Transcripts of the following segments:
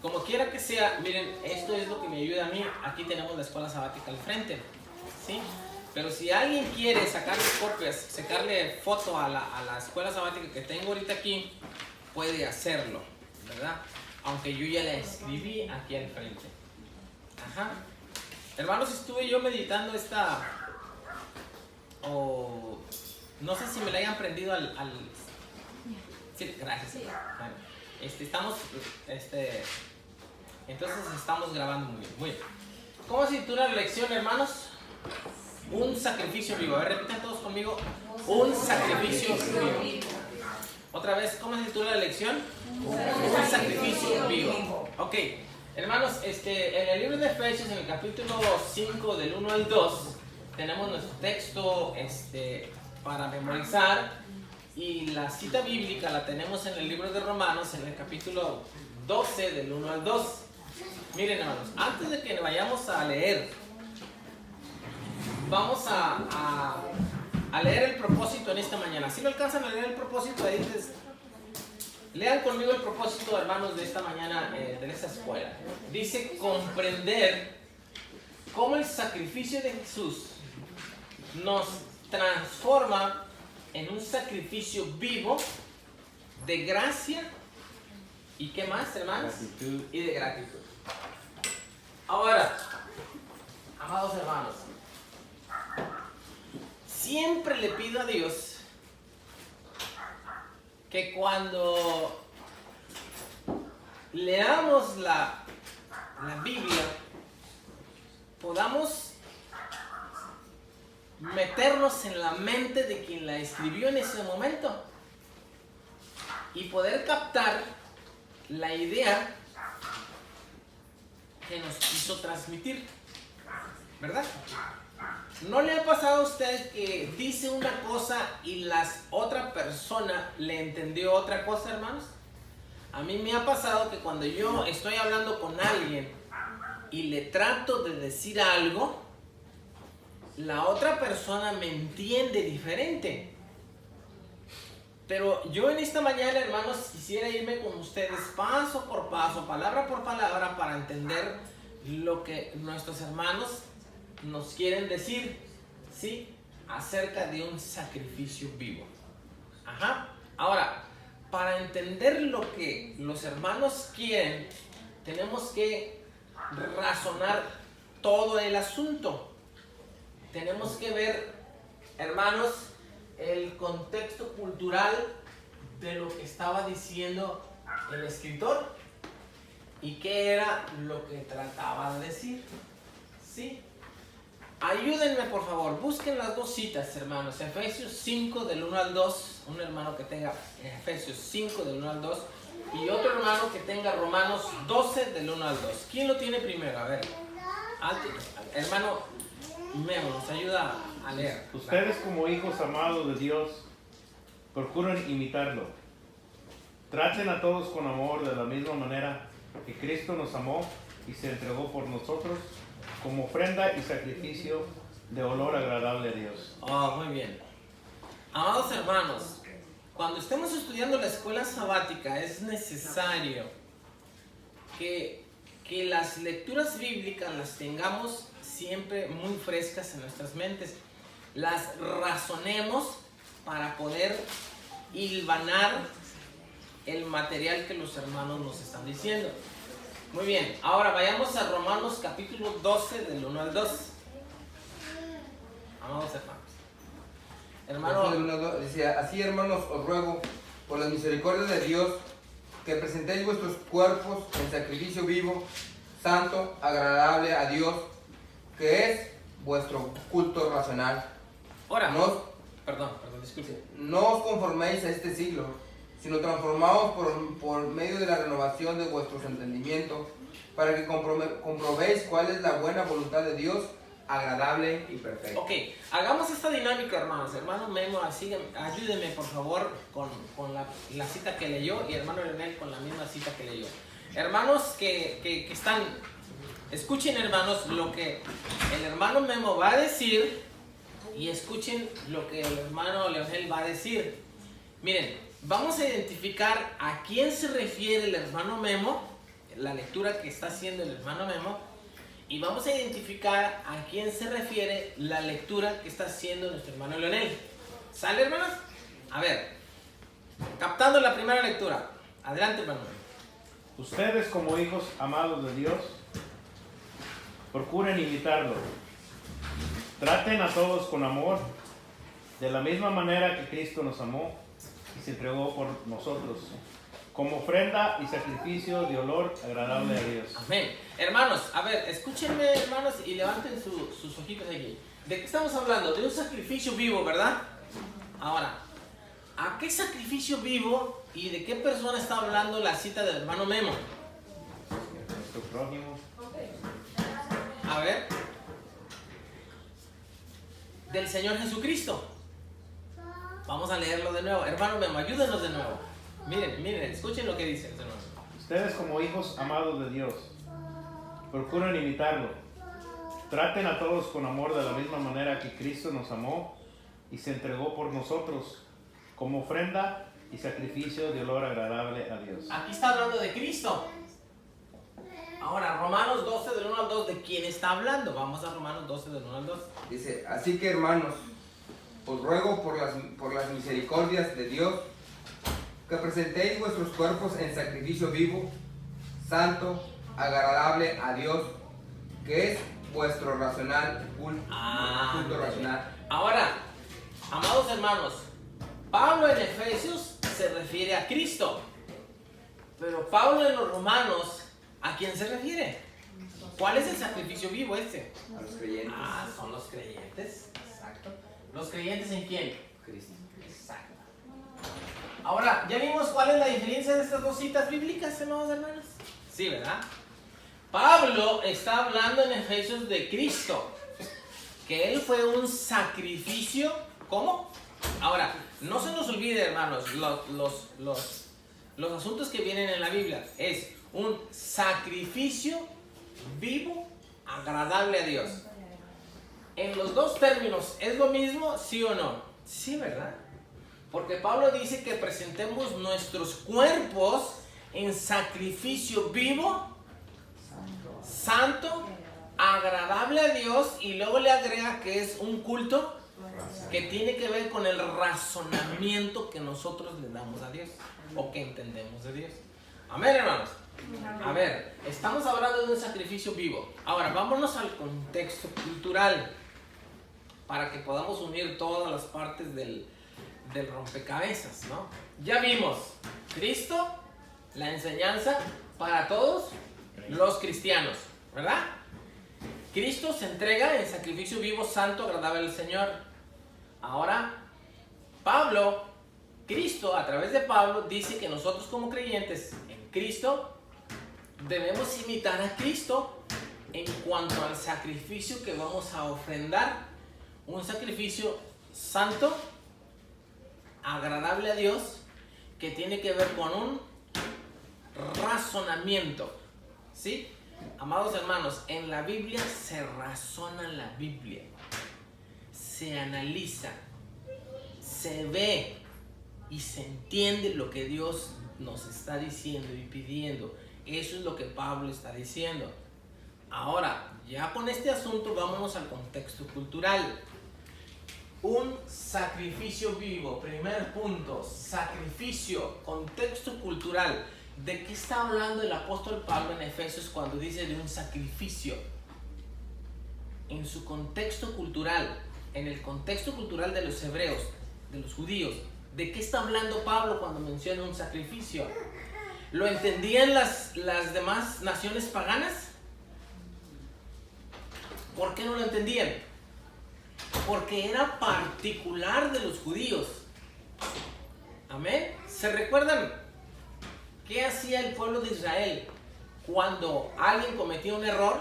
como quiera que sea, miren, esto es lo que me ayuda a mí. Aquí tenemos la escuela sabática al frente, ¿sí? Pero si alguien quiere sacarle copias, sacarle foto a la escuela sabática que tengo ahorita aquí, puede hacerlo, ¿verdad? Aunque yo ya la escribí aquí al frente. Ajá. Hermanos, estuve yo meditando no sé si me la hayan prendido Sí, gracias. Sí. Bueno, entonces estamos grabando muy bien. Muy bien. ¿Cómo se titula la lección, hermanos? Un sacrificio vivo. A ver, repitan todos conmigo. Un sacrificio vivo. Otra vez, ¿cómo se titula la lección? Un sacrificio vivo. Ok, hermanos, en el libro de Efesios, en el capítulo 5, del 1 al 2, tenemos nuestro texto para memorizar. Y la cita bíblica la tenemos en el libro de Romanos, en el capítulo 12, del 1 al 2. Miren, hermanos, antes de que vayamos a leer, vamos a leer el propósito en esta mañana. Si no alcanzan a leer el propósito, ahí lean conmigo el propósito, hermanos, de esta mañana de esta escuela. Dice: comprender cómo el sacrificio de Jesús nos transforma en un sacrificio vivo de gracia y ¿qué más, hermanos? Gratitud. Y de gratitud. Ahora, amados hermanos, siempre le pido a Dios que cuando leamos la Biblia podamos meternos en la mente de quien la escribió en ese momento y poder captar la idea que nos quiso transmitir, ¿verdad? ¿No le ha pasado a usted que dice una cosa y la otra persona le entendió otra cosa, hermanos? A mí me ha pasado que cuando yo estoy hablando con alguien y le trato de decir algo, la otra persona me entiende diferente. Pero yo en esta mañana, hermanos, quisiera irme con ustedes paso por paso, palabra por palabra, para entender lo que nuestros hermanos nos quieren decir, ¿sí? Acerca de un sacrificio vivo. Ajá. Ahora, para entender lo que los hermanos quieren, tenemos que razonar todo el asunto. Tenemos que ver, hermanos, el contexto cultural de lo que estaba diciendo el escritor y qué era lo que trataba de decir. ¿Sí? Ayúdenme, por favor, busquen las dos citas, hermanos. Efesios 5 del 1 al 2, un hermano que tenga Efesios 5 del 1 al 2 y otro hermano que tenga Romanos 12 del 1 al 2. ¿Quién lo tiene primero? A ver, hermano Memo, nos ayuda a leer. Ustedes, como hijos amados de Dios, procuren imitarlo. Traten a todos con amor, de la misma manera que Cristo nos amó y se entregó por nosotros como ofrenda y sacrificio de olor agradable a Dios. Oh, muy bien. Amados hermanos, cuando estemos estudiando la escuela sabática es necesario que las lecturas bíblicas las tengamos siempre muy frescas en nuestras mentes. Las razonemos para poder hilvanar el material que los hermanos nos están diciendo. Muy bien, ahora vayamos a Romanos capítulo 12 del 1 al 2. Amados hermanos. Hermano, dice: así, hermanos, os ruego por las misericordias de Dios que presentéis vuestros cuerpos en sacrificio vivo, santo, agradable a Dios, que es vuestro culto racional. Ahora, perdón, disculpe. No os conforméis a este siglo, sino transformaos por medio de la renovación de vuestros entendimientos, para que comprobéis cuál es la buena voluntad de Dios, agradable y perfecta. Ok, hagamos esta dinámica, hermanos. Hermano Memo, ayúdeme por favor con la cita que leyó, y hermano Leonel con la misma cita que leyó. Hermanos que están, escuchen, hermanos, lo que el hermano Memo va a decir, y escuchen lo que el hermano Leonel va a decir. Miren, vamos a identificar a quién se refiere el hermano Memo la lectura que está haciendo el hermano Memo y vamos a identificar a quién se refiere la lectura que está haciendo nuestro hermano Leonel. ¿Sale, hermanos? A ver, captando la primera lectura. Adelante, hermano. Ustedes como hijos amados de Dios, procuren imitarlo. Traten a todos con amor, de la misma manera que Cristo nos amó y se entregó por nosotros, como ofrenda y sacrificio de olor agradable a Dios. Amén. Hermanos, a ver, escúchenme, hermanos, y levanten sus ojitos aquí. ¿De qué estamos hablando? De un sacrificio vivo, ¿verdad? Ahora, ¿a qué sacrificio vivo y de qué persona está hablando la cita del hermano Memo? Nuestro prójimo. A ver. Del Señor Jesucristo. Vamos a leerlo de nuevo. Hermano Memo, ayúdenos de nuevo. Miren, escuchen lo que dice, hermano. Ustedes como hijos amados de Dios, procuren imitarlo. Traten a todos con amor de la misma manera que Cristo nos amó y se entregó por nosotros, como ofrenda y sacrificio de olor agradable a Dios. Aquí está hablando de Cristo. Ahora, Romanos 12 del 1 al 2, ¿de quién está hablando? Vamos a Romanos 12 del 1 al 2. Dice, así que hermanos, os ruego por las misericordias de Dios, que presentéis vuestros cuerpos en sacrificio vivo, santo, agradable a Dios, que es vuestro racional culto racional. Ahora, amados hermanos, Pablo en Efesios se refiere a Cristo, pero Pablo en los Romanos, ¿a quién se refiere? ¿Cuál es el sacrificio vivo este? A los creyentes. Son los creyentes. Exacto. ¿Los creyentes en quién? Cristo. Exacto. Ahora, ¿ya vimos cuál es la diferencia de estas dos citas bíblicas, amados hermanos? Sí, ¿verdad? Pablo está hablando en Efesios de Cristo, que Él fue un sacrificio. ¿Cómo? Ahora, no se nos olvide, hermanos, los asuntos que vienen en la Biblia. Es un sacrificio vivo, agradable a Dios. En los dos términos, ¿es lo mismo? ¿Sí o no? Sí, ¿verdad? Porque Pablo dice que presentemos nuestros cuerpos en sacrificio vivo, santo, agradable a Dios, y luego le agrega que es un culto que tiene que ver con el razonamiento que nosotros le damos a Dios o que entendemos de Dios. Amén, hermanos. A ver, estamos hablando de un sacrificio vivo. Ahora, vámonos al contexto cultural para que podamos unir todas las partes del rompecabezas, ¿no? Ya vimos Cristo, la enseñanza para todos los cristianos, ¿verdad? Cristo se entrega en sacrificio vivo, santo, agradable al Señor. Ahora, Cristo, a través de Pablo, dice que nosotros como creyentes en Cristo debemos imitar a Cristo en cuanto al sacrificio que vamos a ofrendar, un sacrificio santo, agradable a Dios, que tiene que ver con un razonamiento, ¿sí? Amados hermanos, en la Biblia se razona la Biblia, se analiza, se ve y se entiende lo que Dios nos está diciendo y pidiendo. Eso es lo que Pablo está diciendo. Ahora, ya con este asunto, vámonos al contexto cultural. Un sacrificio vivo, primer punto, sacrificio, contexto cultural. ¿De qué está hablando el apóstol Pablo en Efesios cuando dice de un sacrificio? En su contexto cultural, en el contexto cultural de los hebreos, de los judíos, ¿de qué está hablando Pablo cuando menciona un sacrificio? ¿Lo entendían las demás naciones paganas? ¿Por qué no lo entendían? Porque era particular de los judíos. Amén. ¿Se recuerdan qué hacía el pueblo de Israel cuando alguien cometía un error?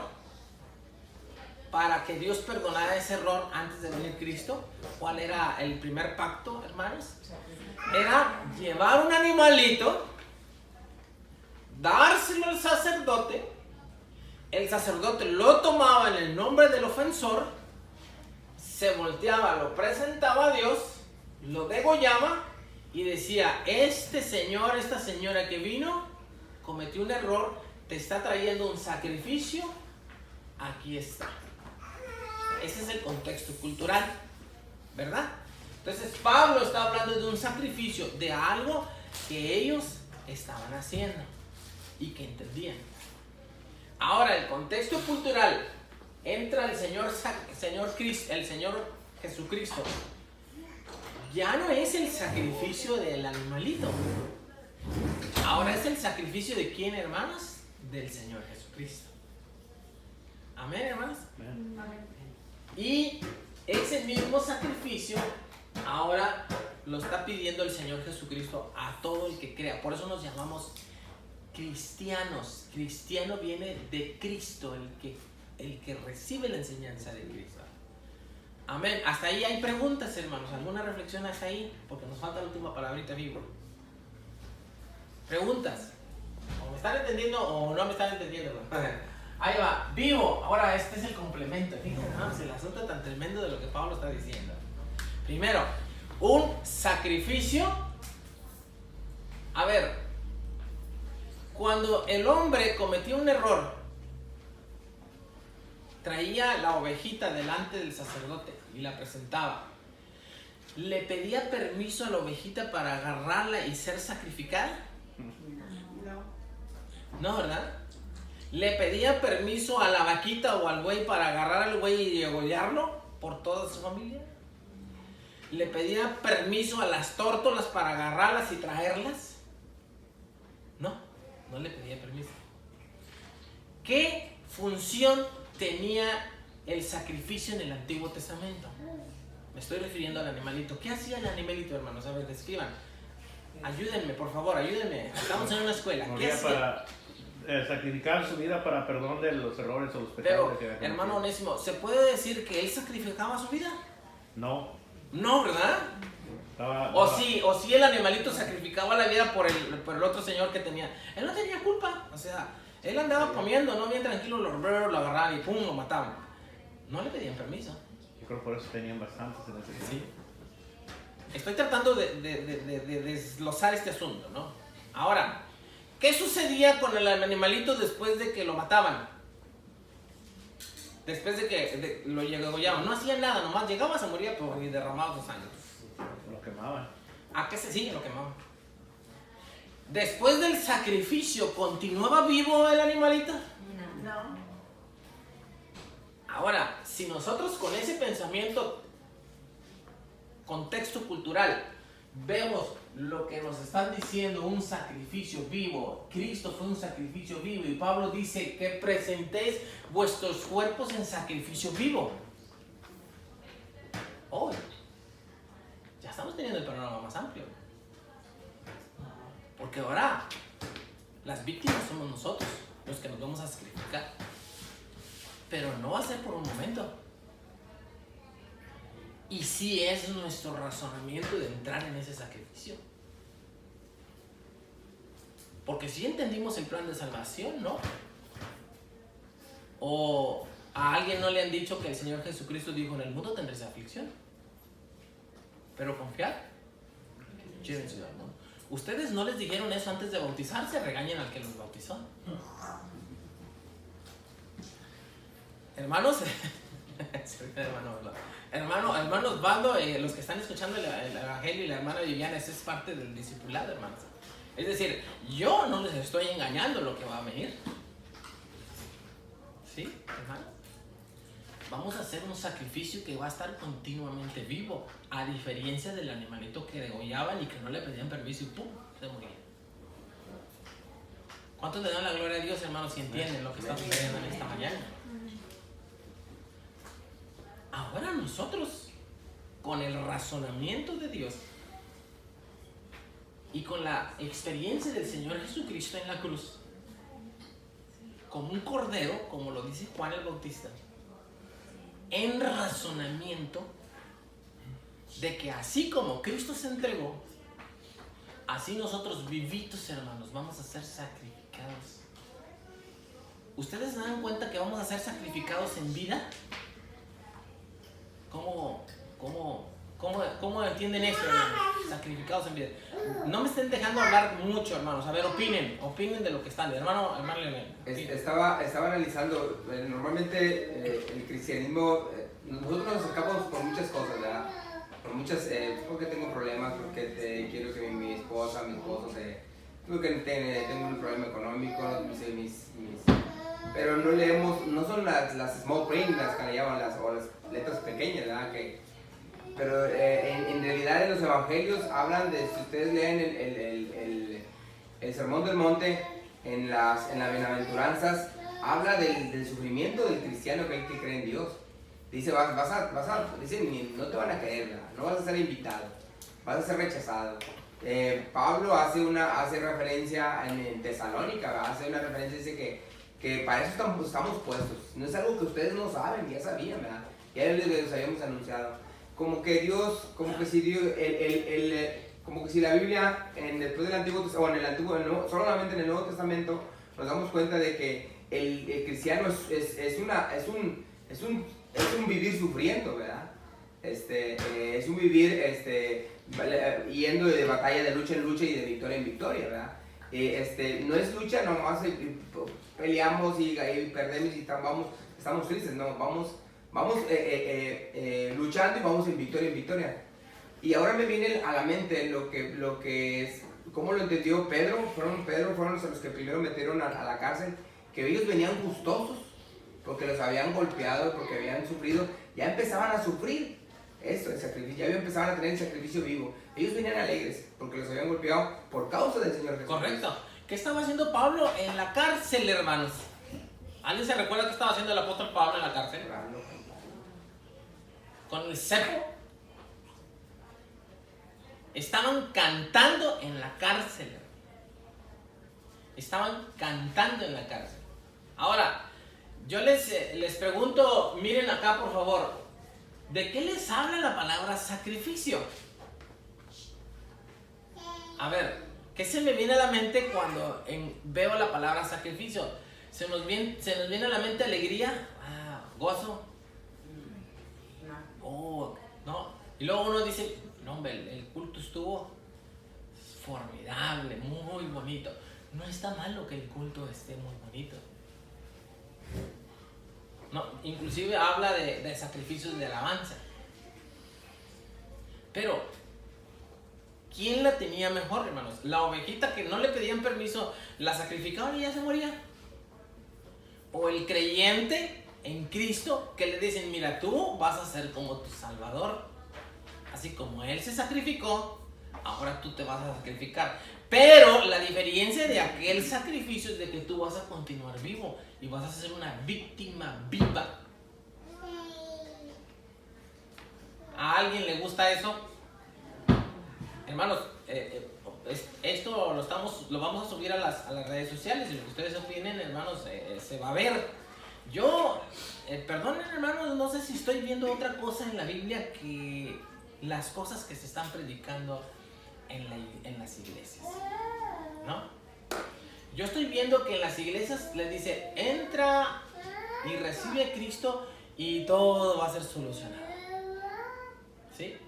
Para que Dios perdonara ese error antes de venir Cristo. ¿Cuál era el primer pacto, hermanos? Era llevar un animalito, dárselo al sacerdote. El sacerdote lo tomaba en el nombre del ofensor, se volteaba, lo presentaba a Dios, lo degollaba y decía: este señor, esta señora que vino, cometió un error te está trayendo un sacrificio, aquí está. Ese es el contexto cultural, ¿verdad? Entonces Pablo está hablando de un sacrificio, de algo que ellos estaban haciendo y que entendían. Ahora, el contexto cultural, entra el Señor Jesucristo. Ya no es el sacrificio del animalito. Ahora es el sacrificio de ¿quién, hermanos? Del Señor Jesucristo. Amén, hermanos. Amén. Y ese mismo sacrificio ahora lo está pidiendo el Señor Jesucristo a todo el que crea. Por eso nos llamamos cristianos. Cristiano viene de Cristo, el que recibe la enseñanza de Cristo. Amén. Hasta ahí hay preguntas, hermanos. ¿Alguna reflexión hasta ahí? Porque nos falta la última palabrita, vivo. Preguntas. ¿O me están entendiendo o no me están entendiendo? Ahí va, vivo. Ahora este es el complemento. Fíjense, hermanos, el asunto tan tremendo de lo que Pablo está diciendo. Primero, un sacrificio. A ver, cuando el hombre cometía un error, traía la ovejita delante del sacerdote y la presentaba. ¿Le pedía permiso a la ovejita para agarrarla y ser sacrificada? No, ¿verdad? ¿Le pedía permiso a la vaquita o al buey para agarrar al buey y degollarlo por toda su familia? ¿Le pedía permiso a las tórtolas para agarrarlas y traerlas? No, no le pedía permiso. ¿Qué función tenía el sacrificio en el Antiguo Testamento? Me estoy refiriendo al animalito. ¿Qué hacía el animalito, hermanos? A ver, describan. Ayúdenme, por favor, ayúdenme. Estamos en una escuela. ¿Qué hacía? Para sacrificar su vida para perdón de los errores o los pecados. Pero, hermano Onésimo, ¿se puede decir que él sacrificaba su vida? No. No, ¿verdad? O si el animalito sacrificaba la vida por el otro señor que tenía. Él no tenía culpa. O sea, él andaba comiendo, ¿no? Bien tranquilo, lo agarraban y pum, lo mataban. No le pedían permiso. Yo creo por eso tenían bastantes en ese tiempo. Sí. Estoy tratando de desglosar este asunto, ¿no? Ahora, ¿qué sucedía con el animalito después de que lo mataban? Después de que lo degollaban. No hacía nada, nomás llegaba, se moría y derramaba su sangre. Lo quemaban. ¿A qué se sigue? Lo quemaban. Después del sacrificio, ¿continuaba vivo el animalito? No. Ahora, si nosotros con ese pensamiento, contexto cultural, vemos lo que nos están diciendo, un sacrificio vivo. Cristo fue un sacrificio vivo y Pablo dice que presentéis vuestros cuerpos en sacrificio vivo. Hoy ya estamos teniendo el panorama más amplio, porque ahora las víctimas somos nosotros, los que nos vamos a sacrificar, pero no va a ser por un momento. Y sí es nuestro razonamiento de entrar en ese sacrificio. Porque sí entendimos el plan de salvación, ¿no? O a alguien no le han dicho que el Señor Jesucristo dijo: en el mundo tendréis aflicción, pero confiad, lleven ciudad, ¿no? Ustedes no les dijeron eso antes de bautizarse, regañen al que los bautizó. Hermanos, hermano Osvaldo, los que están escuchando el evangelio, y la hermana Viviana, eso es parte del discipulado, hermanos. Es decir, yo no les estoy engañando lo que va a venir. ¿Sí, hermano? Vamos a hacer un sacrificio que va a estar continuamente vivo, a diferencia del animalito que degollaban y que no le pedían permiso y ¡pum!, se moría. ¿Cuántos le dan la gloria a Dios, hermanos, si entienden lo que está sucediendo en esta mañana? Ahora nosotros, con el razonamiento de Dios y con la experiencia del Señor Jesucristo en la cruz, como un cordero, como lo dice Juan el Bautista, en razonamiento de que así como Cristo se entregó, así nosotros vivitos, hermanos, vamos a ser sacrificados. ¿Ustedes se dan cuenta que vamos a ser sacrificados en vida? ¿Cómo entienden eso, hermanos? Sacrificados en vida. no me estén dejando hablar mucho, hermanos. A ver, opinen de lo que están. Hermano Leonel. Estaba analizando, normalmente el cristianismo, nosotros nos acercamos por muchas cosas, ¿verdad? Por muchas, porque tengo problemas, porque quiero que mi esposo tengo un problema económico, pero no leemos, no son las small print, las que le llaman, o las letras pequeñas, ¿verdad? Pero en realidad en los evangelios hablan de, si ustedes leen el Sermón del Monte, en las bienaventuranzas, habla del sufrimiento del cristiano que cree en Dios. Dice, dice, no te van a querer, ¿verdad? No vas a ser invitado, vas a ser rechazado. Pablo hace referencia en Tesalónica, ¿verdad? Hace una referencia, dice que para eso estamos puestos. No es algo que ustedes no saben, ya sabían, ¿verdad? Ya les habíamos anunciado. Como que Dios, como que si la Biblia, después del Antiguo Testamento, solamente en el Nuevo Testamento, nos damos cuenta de que el cristiano es un vivir sufriendo, ¿verdad? Es un vivir yendo de batalla de lucha en lucha y de victoria en victoria, ¿verdad? No es lucha, nomás peleamos y perdemos y estamos tristes, no, vamos luchando y vamos en victoria. Y ahora me viene a la mente lo que es, cómo lo entendió Pedro. Fueron los que primero metieron a la cárcel, que ellos venían gustosos porque los habían golpeado, porque habían sufrido, ya empezaban a sufrir esto, el sacrificio, ya empezaban a tener el sacrificio vivo. Ellos venían alegres porque los habían golpeado por causa del Señor Jesús. Correcto. ¿Qué estaba haciendo Pablo en la cárcel, hermanos? ¿Alguien se recuerda qué estaba haciendo el apóstol Pablo en la cárcel? Con el cepo. Estaban cantando en la cárcel. Estaban cantando en la cárcel. Ahora, yo les pregunto, miren acá por favor, ¿de qué les habla la palabra sacrificio? A ver, ¿qué se me viene a la mente cuando veo la palabra sacrificio? ¿Se nos viene a la mente alegría? ¿Gozo? Oh, no. Y luego uno dice, no hombre, el culto estuvo formidable, muy bonito. No está malo que el culto esté muy bonito. No, inclusive habla de sacrificios de alabanza. Pero, ¿quién la tenía mejor, hermanos? ¿La ovejita que no le pedían permiso, la sacrificaban y ya se moría? ¿O el creyente en Cristo que le dicen, mira, tú vas a ser como tu Salvador? Así como Él se sacrificó, ahora tú te vas a sacrificar. Pero la diferencia de aquel sacrificio es de que tú vas a continuar vivo y vas a ser una víctima viva. ¿A alguien le gusta eso? Hermanos, esto lo vamos a subir a las redes sociales y lo que ustedes opinen, hermanos, se va a ver. Yo, perdonen, hermanos, no sé si estoy viendo otra cosa en la Biblia que las cosas que se están predicando en las iglesias, ¿no? Yo estoy viendo que en las iglesias les dice, entra y recibe a Cristo y todo va a ser solucionado, ¿sí?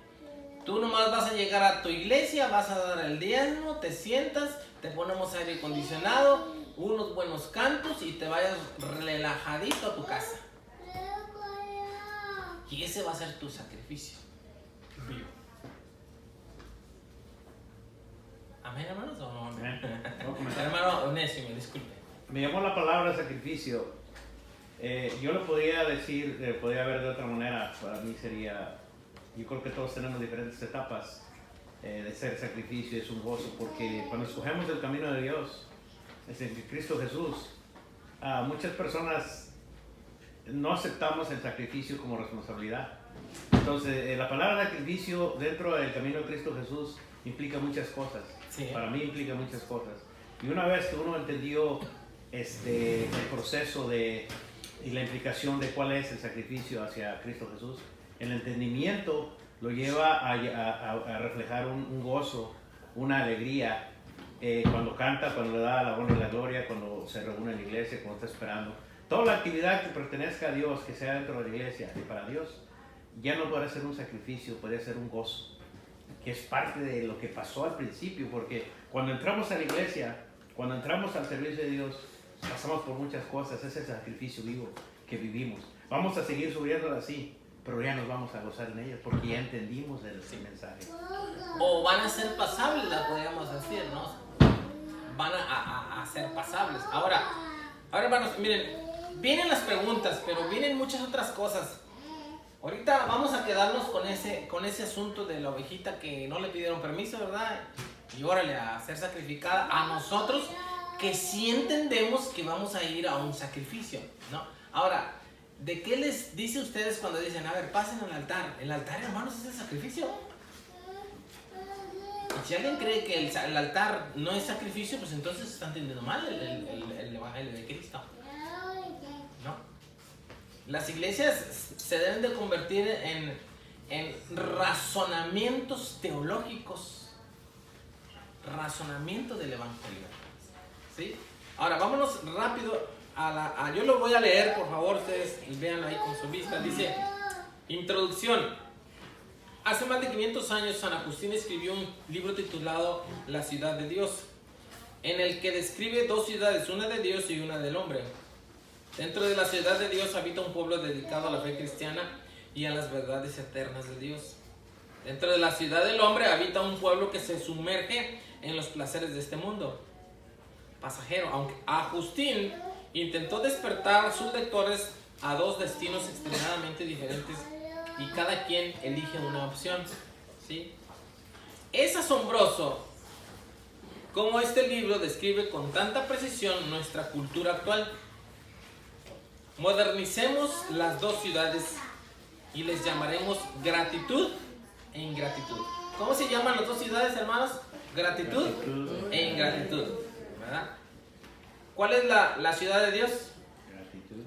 Tú nomás vas a llegar a tu iglesia, vas a dar el diezmo, te sientas, te ponemos aire acondicionado, unos buenos cantos y te vayas relajadito a tu casa. Y ese va a ser tu sacrificio vivo. ¿Amén, hermanos? ¿O no? Amén. Hermano Onésimo, disculpe. Me llamó la palabra sacrificio. Yo lo podría decir, podría ver de otra manera. Para mí sería, yo creo que todos tenemos diferentes etapas de ser sacrificio. Es un gozo porque cuando escogemos el camino de Dios, es en Cristo Jesús, muchas personas no aceptamos el sacrificio como responsabilidad. Entonces, la palabra sacrificio dentro del camino de Cristo Jesús implica muchas cosas. Sí. Para mí implica muchas cosas. Y una vez que uno entendió el proceso y la implicación de cuál es el sacrificio hacia Cristo Jesús, el entendimiento lo lleva a reflejar un gozo, una alegría, cuando canta, cuando le da la honra y la gloria, cuando se reúne en la iglesia, cuando está esperando. Toda la actividad que pertenezca a Dios, que sea dentro de la iglesia y para Dios, ya no puede ser un sacrificio, puede ser un gozo. que es parte de lo que pasó al principio, porque cuando entramos a la iglesia, cuando entramos al servicio de Dios, pasamos por muchas cosas. Es el sacrificio vivo que vivimos. Vamos a seguir subiéndolo así, pero ya nos vamos a gozar en ellas porque ya entendimos el mensaje. O van a ser pasables, la podríamos decir, ¿no? Van a ser pasables. Ahora, hermanos, miren, vienen las preguntas, pero vienen muchas otras cosas. Ahorita vamos a quedarnos con ese asunto de la ovejita que no le pidieron permiso, ¿verdad? Y órale, a ser sacrificada a nosotros, que sí entendemos que vamos a ir a un sacrificio, ¿no? Ahora, ¿de qué les dice a ustedes cuando dicen, a ver, pasen al altar? El altar, hermanos, es el sacrificio. Y si alguien cree que el altar no es sacrificio, pues entonces está entendiendo mal el Evangelio de Cristo, ¿no? Las iglesias se deben de convertir en razonamientos teológicos, razonamiento del Evangelio, ¿sí? Ahora, vámonos rápido yo lo voy a leer, por favor, ustedes véanlo ahí con su vista. Dice, introducción. Hace más de 500 años San Agustín escribió un libro titulado La ciudad de Dios, en el que describe dos ciudades, una de Dios y una del hombre. Dentro de la ciudad de Dios habita un pueblo dedicado a la fe cristiana y a las verdades eternas de Dios. Dentro de la ciudad del hombre habita un pueblo que se sumerge en los placeres de este mundo pasajero. Aunque Agustín intentó despertar a sus lectores a dos destinos extremadamente diferentes y cada quien elige una opción, ¿sí? Es asombroso cómo este libro describe con tanta precisión nuestra cultura actual. Modernicemos las dos ciudades y les llamaremos gratitud e ingratitud. ¿Cómo se llaman las dos ciudades, hermanos? Gratitud e ingratitud, ¿verdad? ¿Cuál es la ciudad de Dios?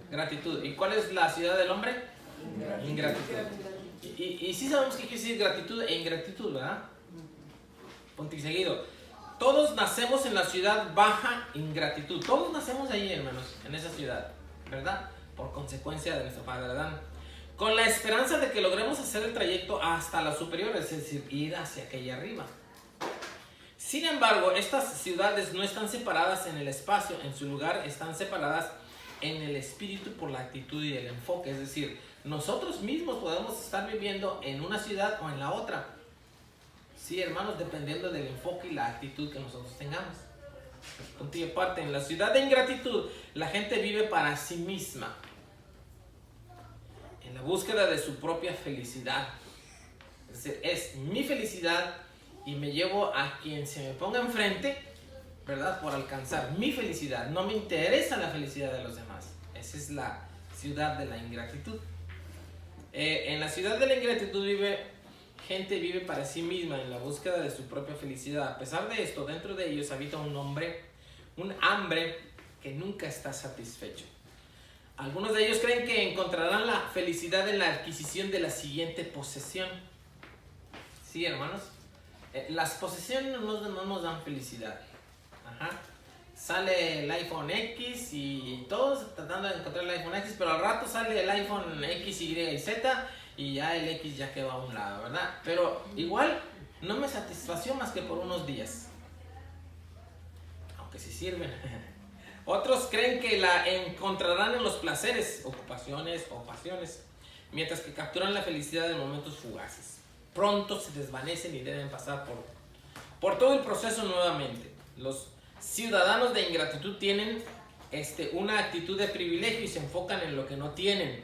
Gratitud. ¿Y cuál es la ciudad del hombre? Ingratitud. Y sí sabemos qué quiere decir gratitud e ingratitud, ¿verdad? Punto y seguido. Todos nacemos en la ciudad baja ingratitud. Todos nacemos ahí, hermanos, en esa ciudad, ¿verdad? Por consecuencia de nuestro padre Adán. Con la esperanza de que logremos hacer el trayecto hasta la superior, es decir, ir hacia aquella arriba. Sin embargo, estas ciudades no están separadas en el espacio, en su lugar están separadas en el espíritu por la actitud y el enfoque. Es decir, nosotros mismos podemos estar viviendo en una ciudad o en la otra. Sí, hermanos, dependiendo del enfoque y la actitud que nosotros tengamos. Punto y aparte, en la ciudad de ingratitud, la gente vive para sí misma, en la búsqueda de su propia felicidad. Es decir, es mi felicidad y me llevo a quien se me ponga enfrente, ¿verdad? Por alcanzar mi felicidad. No me interesa la felicidad de los demás. Esa es la ciudad de la ingratitud. En la ciudad de la ingratitud gente vive para sí misma en la búsqueda de su propia felicidad. A pesar de esto, dentro de ellos habita un hambre que nunca está satisfecho. Algunos de ellos creen que encontrarán la felicidad en la adquisición de la siguiente posesión. Sí, hermanos. Las posesiones no nos dan felicidad. Ajá. Sale el iPhone X y todos tratando de encontrar el iPhone X, pero al rato sale el iPhone X, Y y Z y ya el X ya quedó a un lado, ¿verdad? Pero igual no me satisfació más que por unos días, aunque sí sirven. Otros creen que la encontrarán en los placeres, ocupaciones o pasiones, mientras que capturan la felicidad en momentos fugaces. Pronto se desvanecen y deben pasar por todo el proceso nuevamente. Los ciudadanos de ingratitud tienen una actitud de privilegio y se enfocan en lo que no tienen.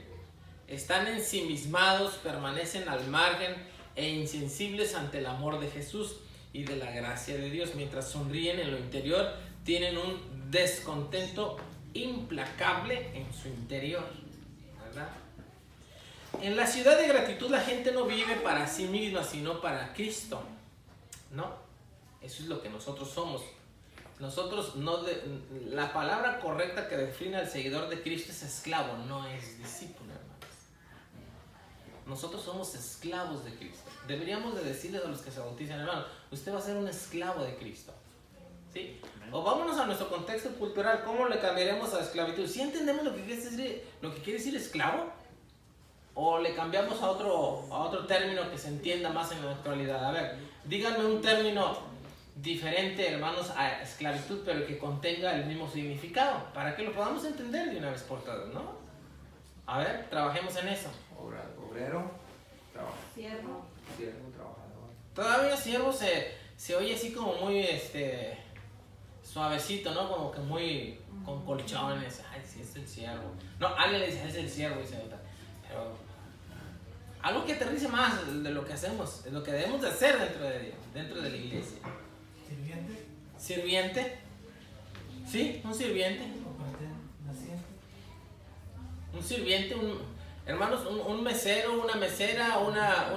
Están ensimismados, permanecen al margen e insensibles ante el amor de Jesús y de la gracia de Dios. Mientras sonríen en lo interior, tienen un descontento implacable en su interior, ¿verdad? En la ciudad de gratitud la gente no vive para sí misma, sino para Cristo, ¿no? Eso es lo que nosotros somos. Nosotros la palabra correcta que define al seguidor de Cristo es esclavo, no es discípulo, hermanos. Nosotros somos esclavos de Cristo. Deberíamos de decirles a los que se bautizan, hermano, usted va a ser un esclavo de Cristo, ¿sí? O vámonos a nuestro contexto cultural, ¿cómo le cambiaremos a esclavitud? ¿Sí entendemos lo que quiere decir esclavo? o le cambiamos a otro término que se entienda más en la actualidad? A ver, díganme un término diferente, hermanos, a esclavitud, pero que contenga el mismo significado, para que lo podamos entender de una vez por todas, ¿no? A ver, trabajemos en eso. Obrero, trabajador. Siervo. Siervo, trabajador. Todavía siervo se oye así como muy suavecito, ¿no? Como que muy con colchones. Ay, sí, es el siervo. No, alguien le dice, es el siervo, dice otra. Pero algo que aterrice más de lo que hacemos, de lo que debemos de hacer dentro de la iglesia. ¿Sirviente? ¿Sirviente? ¿Sí? ¿Un sirviente? Un sirviente, hermanos, un mesero, una mesera, una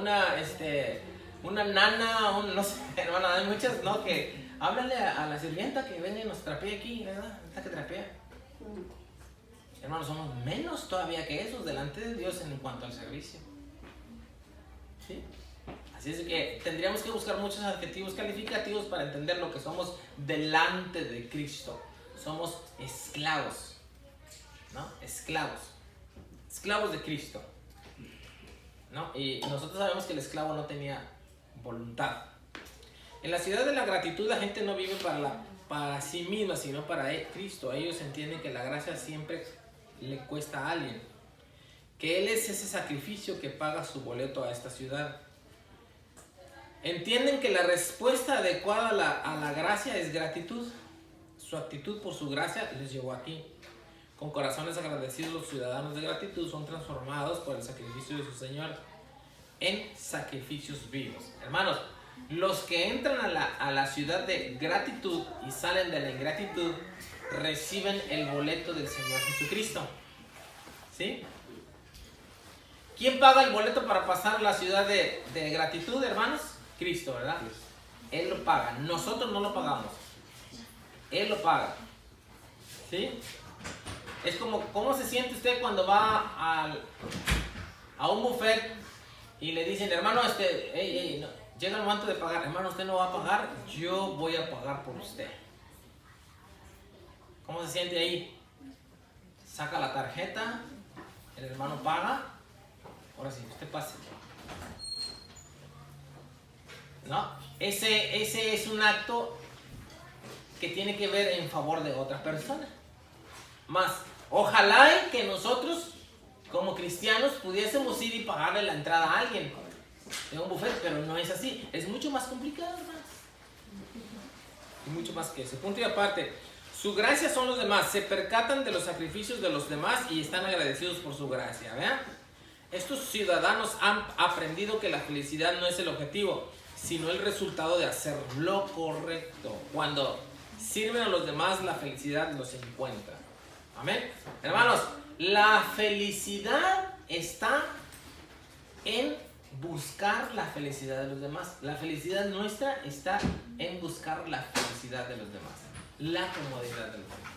nana, no sé, hermano, hay muchas, ¿no? Que háblale a la sirvienta que venga y nos trapee aquí, ¿verdad? Esta que trapea. Hermanos, somos menos todavía que esos delante de Dios en cuanto al servicio. ¿Sí? Así es que tendríamos que buscar muchos adjetivos calificativos para entender lo que somos delante de Cristo. Somos esclavos, ¿no? Esclavos de Cristo, ¿no? Y nosotros sabemos que el esclavo no tenía voluntad. En la ciudad de la gratitud la gente no vive para sí misma, sino para Cristo. Ellos entienden que la gracia siempre le cuesta a alguien, que Él es ese sacrificio que paga su boleto a esta ciudad. Entienden que la respuesta adecuada a la gracia es gratitud. Su actitud por su gracia les llevó aquí. Con corazones agradecidos, los ciudadanos de gratitud son transformados por el sacrificio de su Señor en sacrificios vivos. Hermanos, los que entran a la ciudad de gratitud y salen de la ingratitud reciben el boleto del Señor Jesucristo. ¿Sí? ¿Quién paga el boleto para pasar a la ciudad de gratitud, hermanos? Cristo, ¿verdad? Él lo paga. Nosotros no lo pagamos. Él lo paga. ¿Sí? Es como, ¿cómo se siente usted cuando va a un buffet y le dicen, hermano, no, llega el momento de pagar, hermano, usted no va a pagar, yo voy a pagar por usted? ¿Cómo se siente ahí? Saca la tarjeta, el hermano paga, ahora sí, usted pase. ¿No? Ese es un acto que tiene que ver en favor de otra persona. Más, ojalá que nosotros, como cristianos, pudiésemos ir y pagarle la entrada a alguien de un buffet, pero no es así. Es mucho más complicado, hermanos. Y mucho más que eso. Punto y aparte, su gracia son los demás. Se percatan de los sacrificios de los demás y están agradecidos por su gracia. ¿Vean? Estos ciudadanos han aprendido que la felicidad no es el objetivo, sino el resultado de hacer lo correcto. Cuando sirven a los demás, la felicidad los encuentra. Amén. Hermanos, la felicidad está en buscar la felicidad de los demás. La felicidad nuestra está en buscar la felicidad de los demás. La comodidad de los demás.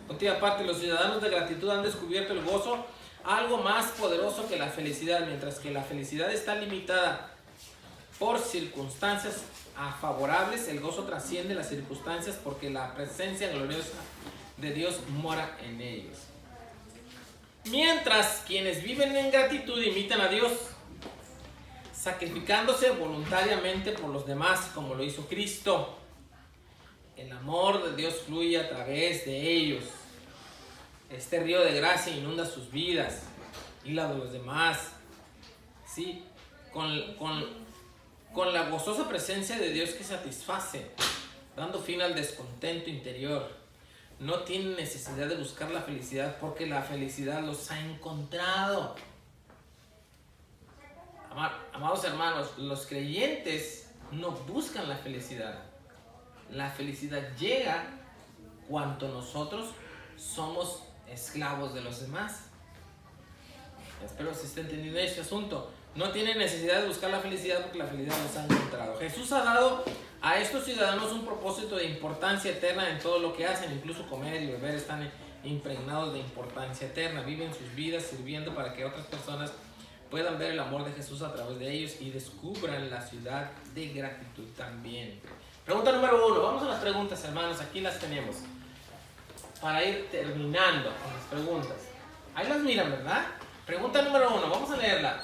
Contigo aparte, los ciudadanos de gratitud han descubierto el gozo, algo más poderoso que la felicidad. Mientras que la felicidad está limitada por circunstancias favorables, el gozo trasciende las circunstancias porque la presencia gloriosa de Dios mora en ellos. Mientras quienes viven en gratitud imitan a Dios, sacrificándose voluntariamente por los demás, como lo hizo Cristo. El amor de Dios fluye a través de ellos. Este río de gracia inunda sus vidas y la de los demás. ¿Sí? Con la gozosa presencia de Dios que satisface, dando fin al descontento interior. No tienen necesidad de buscar la felicidad porque la felicidad los ha encontrado. Amados hermanos, los creyentes no buscan la felicidad. La felicidad llega cuando nosotros somos esclavos de los demás. Espero se esté entendiendo este asunto. No tienen necesidad de buscar la felicidad porque la felicidad los ha encontrado. Jesús ha dado a estos ciudadanos un propósito de importancia eterna en todo lo que hacen. Incluso comer y beber están impregnados de importancia eterna. Viven sus vidas sirviendo para que otras personas puedan ver el amor de Jesús a través de ellos y descubran la ciudad de gratitud también. Pregunta número 1. Vamos a las preguntas, hermanos. Aquí las tenemos. Para ir terminando con las preguntas. Ahí las miran, ¿verdad? Pregunta número 1, vamos a leerla.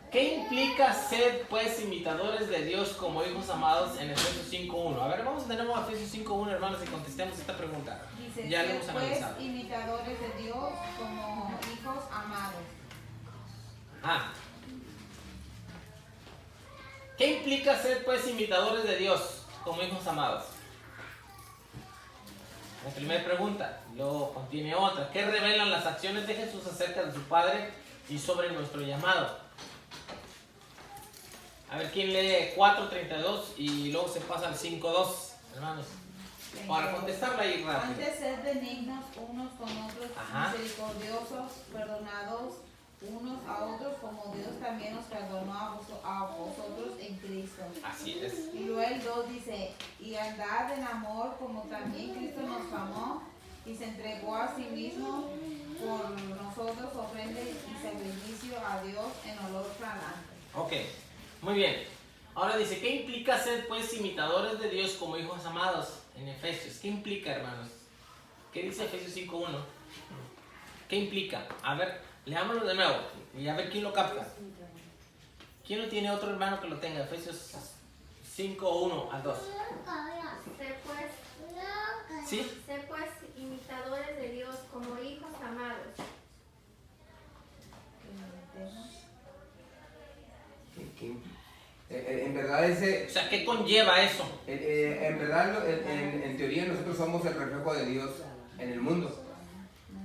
¿Qué implica ser pues imitadores de Dios como hijos amados en Efesios 5.1? A ver, vamos a tener a Efesios 5.1, hermanos, y contestemos esta pregunta. Dice, Ya lo sed hemos pues analizado. imitadores de Dios como hijos amados. ¿Qué implica ser pues imitadores de Dios como hijos amados? La primera pregunta, luego contiene otra. ¿Qué revelan las acciones de Jesús acerca de su Padre y sobre nuestro llamado? A ver, ¿quién lee 4.32 y luego se pasa al 5.2, hermanos? Para contestarla ahí rápido. Antes sed benignos unos con otros, Ajá. misericordiosos, perdonados unos a otros, como Dios también os perdonó a vosotros en Cristo. Así es. Y luego el 2 dice, y andad en amor como también Cristo nos amó y se entregó a sí mismo por nosotros, ofrenda y sacrificio a Dios en olor fragante. Ok, muy bien. Ahora dice, ¿qué implica ser pues imitadores de Dios como hijos amados en Efesios? ¿Qué implica, hermanos? ¿Qué dice Efesios 5.1? ¿Qué implica? A ver, leámoslo de nuevo y a ver quién lo capta. ¿Quién no tiene otro hermano que lo tenga? Efesios 5.1 al 2. ¿Sí? Sé pues imitadores de Dios como hijos amados. En verdad ese... O sea, ¿qué conlleva eso? En verdad, en teoría nosotros somos el reflejo de Dios en el mundo.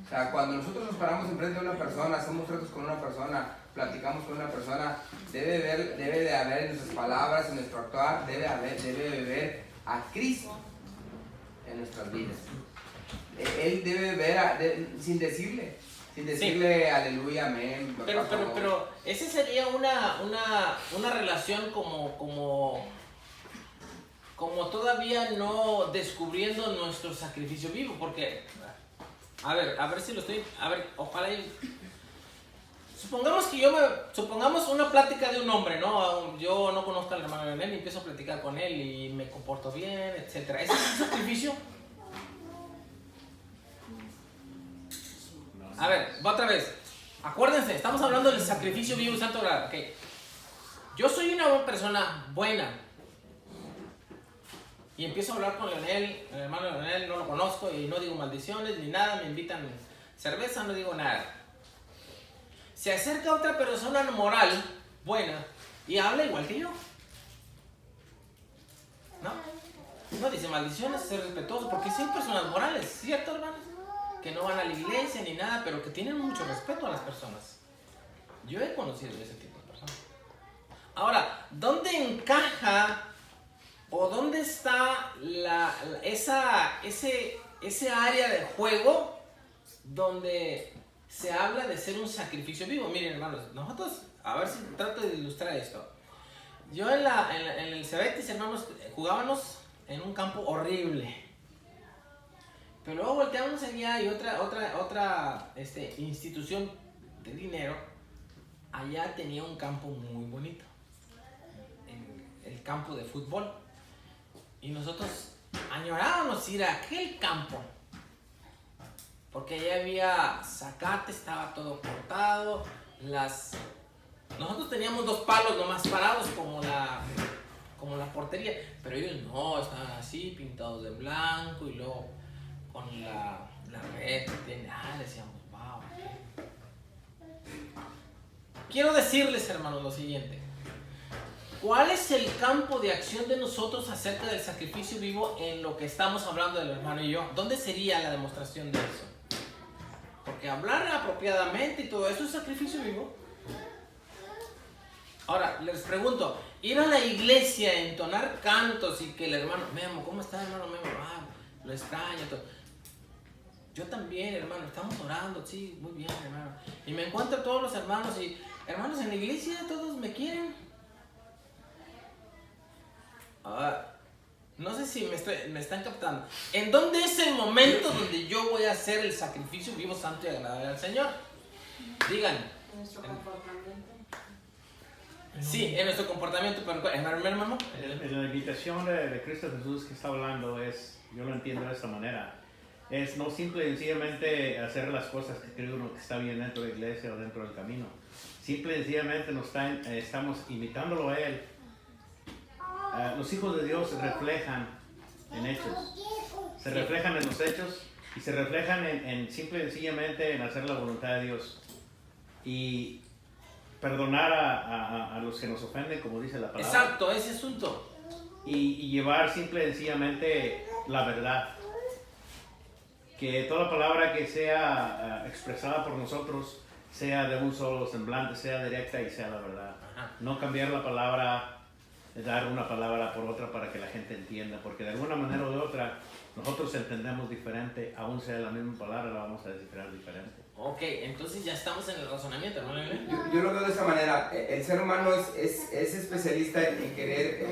O sea, cuando nosotros nos paramos enfrente de una persona, hacemos tratos con una persona, platicamos con una persona, debe de haber en nuestras palabras, en nuestro actuar, debe de ver a Cristo en nuestras vidas. Él debe ver, sin decirle aleluya, amén. Pero ese sería una relación como todavía no descubriendo nuestro sacrificio vivo, porque a ver si lo estoy, ojalá supongamos una plática de un hombre, ¿no? Yo no conozco al hermano Leonel y empiezo a platicar con él y me comporto bien, etcétera. ¿Ese es un sacrificio? A ver, va otra vez. Acuérdense, estamos hablando del sacrificio vivo y santo grado. Okay. Yo soy una persona buena. Y empiezo a hablar con Leonel, el hermano Leonel, no lo conozco y no digo maldiciones ni nada, me invitan cerveza, no digo nada. Se acerca otra persona moral, buena, y habla igual que yo. No dice maldiciones, ser respetuoso, porque sí hay personas morales, ¿cierto, hermanos? Que no van a la iglesia ni nada, pero que tienen mucho respeto a las personas. Yo he conocido ese tipo de personas. Ahora, ¿dónde encaja o dónde está ese área de juego donde se habla de ser un sacrificio vivo? Miren, hermanos, nosotros, a ver si trato de ilustrar esto. Yo en el Cebetis, hermanos, jugábamos en un campo horrible. Pero luego volteamos allá y otra institución de dinero, allá tenía un campo muy bonito, el campo de fútbol. Y nosotros añorábamos ir a aquel campo, porque allá había zacate, estaba todo cortado, nosotros teníamos 2 palos nomás parados como la portería, pero ellos no, estaban así, pintados de blanco y luego con la red que tiene, decíamos, wow. Quiero decirles, hermanos, lo siguiente. ¿Cuál es el campo de acción de nosotros acerca del sacrificio vivo en lo que estamos hablando del hermano y yo? ¿Dónde sería la demostración de eso? Porque hablar apropiadamente y todo eso es sacrificio vivo. Ahora, les pregunto, ir a la iglesia, entonar cantos y que el hermano, Memo, ¿cómo está, hermano Memo? Lo extraño, todo. Yo también, hermano, estamos orando, sí, muy bien, hermano. Y me encuentro a todos los hermanos y, hermanos, en la iglesia todos me quieren. No sé si me están captando. ¿En dónde es el momento donde yo voy a hacer el sacrificio vivo, santo y agradable al Señor? Díganme. En nuestro comportamiento. Sí, en nuestro comportamiento, pero hermano. La invitación de Cristo Jesús que está hablando es, yo lo entiendo de esta manera. es no simple y sencillamente hacer las cosas que cree uno que está bien dentro de la iglesia o dentro del camino. Simple y sencillamente estamos imitándolo a Él. Los hijos de Dios se reflejan en hechos. Se reflejan en los hechos y se reflejan en simple y sencillamente en hacer la voluntad de Dios. Y perdonar a los que nos ofenden, como dice la palabra. Exacto, ese asunto. Y llevar simple y sencillamente la verdad. Que toda palabra que sea expresada por nosotros sea de un solo semblante, sea directa y sea la verdad. Ajá. No cambiar la palabra, dar una palabra por otra para que la gente entienda, porque de alguna manera o de otra nosotros entendemos diferente, aún sea la misma palabra, la vamos a descifrar diferente. Ok, entonces ya estamos en el razonamiento, ¿no? Yo lo veo de esa manera. El ser humano es especialista en querer,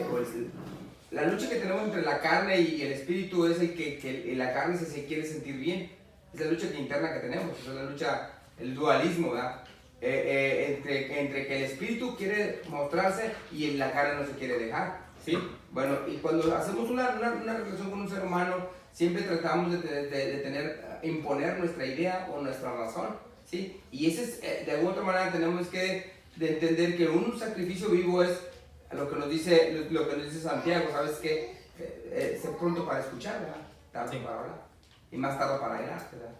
la lucha que tenemos entre la carne y el espíritu es el que la carne se quiere sentir bien. Es la lucha interna que tenemos, es la lucha, el dualismo, ¿verdad? Entre que el espíritu quiere mostrarse y la carne no se quiere dejar, ¿sí? Bueno, y cuando hacemos una relación con un ser humano, siempre tratamos de imponer nuestra idea o nuestra razón, ¿sí? Y ese es, de alguna otra manera tenemos que entender que un sacrificio vivo es lo que nos dice Santiago, ¿sabes qué? Ser pronto para escuchar, ¿verdad? Tarde para hablar y más tarde para irar, ¿verdad?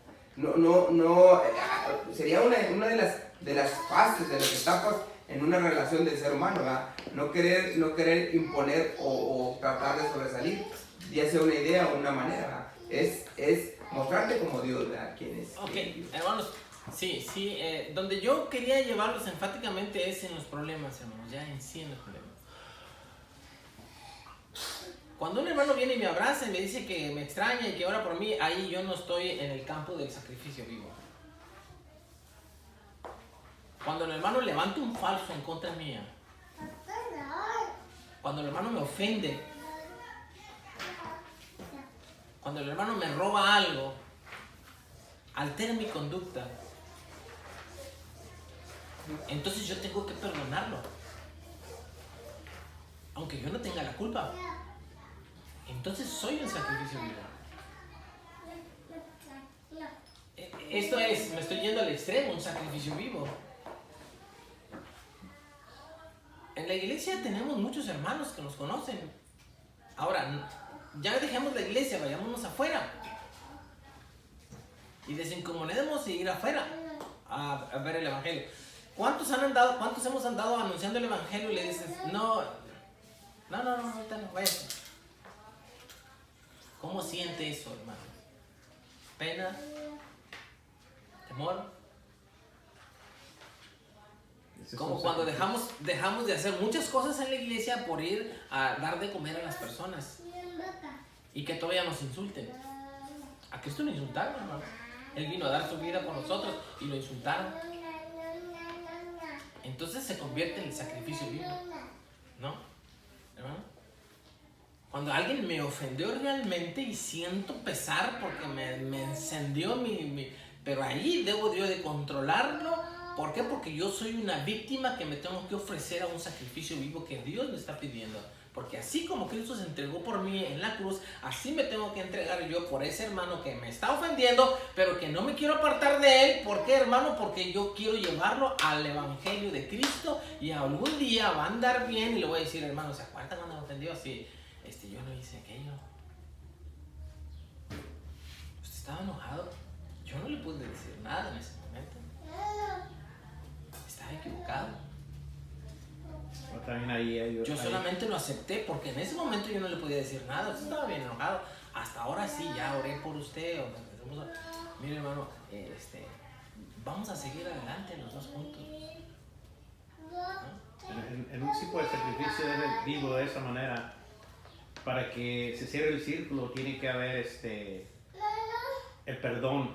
Sería una de las fases, de las etapas en una relación del ser humano, ¿verdad? No querer imponer o tratar de sobresalir, ya sea una idea o una manera, ¿verdad? Es mostrarte como Dios, ¿verdad? ¿Quién es? Ok, hermanos, sí, donde yo quería llevarlos enfáticamente es en los problemas, hermanos, ya en sí en los problemas. Cuando un hermano viene y me abraza y me dice que me extraña y que ora por mí, ahí yo no estoy en el campo del sacrificio vivo. Cuando el hermano levanta un falso en contra mía, cuando el hermano me ofende, cuando el hermano me roba algo, altera mi conducta, entonces yo tengo que perdonarlo, aunque yo no tenga la culpa. Entonces soy un sacrificio vivo. Esto es, me estoy yendo al extremo, un sacrificio vivo. En la iglesia tenemos muchos hermanos que nos conocen. Ahora, ya dejemos la iglesia, vayámonos afuera. Y desincomodémonos y ir afuera a ver el evangelio. ¿Cuántos hemos andado anunciando el evangelio y le dices, no, ahorita no, váyase? ¿Cómo siente eso, hermano? ¿Pena? ¿Temor? Como cuando dejamos de hacer muchas cosas en la iglesia por ir a dar de comer a las personas y que todavía nos insulten. A Cristo lo insultaron, hermano. Él vino a dar su vida por nosotros y lo insultaron. Entonces se convierte en el sacrificio vivo, ¿no, hermano? Cuando alguien me ofendió realmente y siento pesar porque me encendió pero ahí debo yo de controlarlo. ¿Por qué? Porque yo soy una víctima que me tengo que ofrecer a un sacrificio vivo que Dios me está pidiendo. Porque así como Cristo se entregó por mí en la cruz, así me tengo que entregar yo por ese hermano que me está ofendiendo, pero que no me quiero apartar de él. ¿Por qué, hermano? Porque yo quiero llevarlo al evangelio de Cristo y algún día va a andar bien y le voy a decir, hermano, ¿se acuerdan cuando me ofendió? Sí. Yo no hice aquello. Usted estaba enojado. Yo no le pude decir nada en ese momento. Estaba equivocado. También ahí yo solamente lo acepté porque en ese momento yo no le podía decir nada. Usted estaba bien enojado. Hasta ahora sí, ya oré por usted. Mire, hermano, vamos a seguir adelante los dos juntos. ¿No? En un tipo de sacrificio vivo de esa manera, para que se cierre el círculo, tiene que haber el perdón.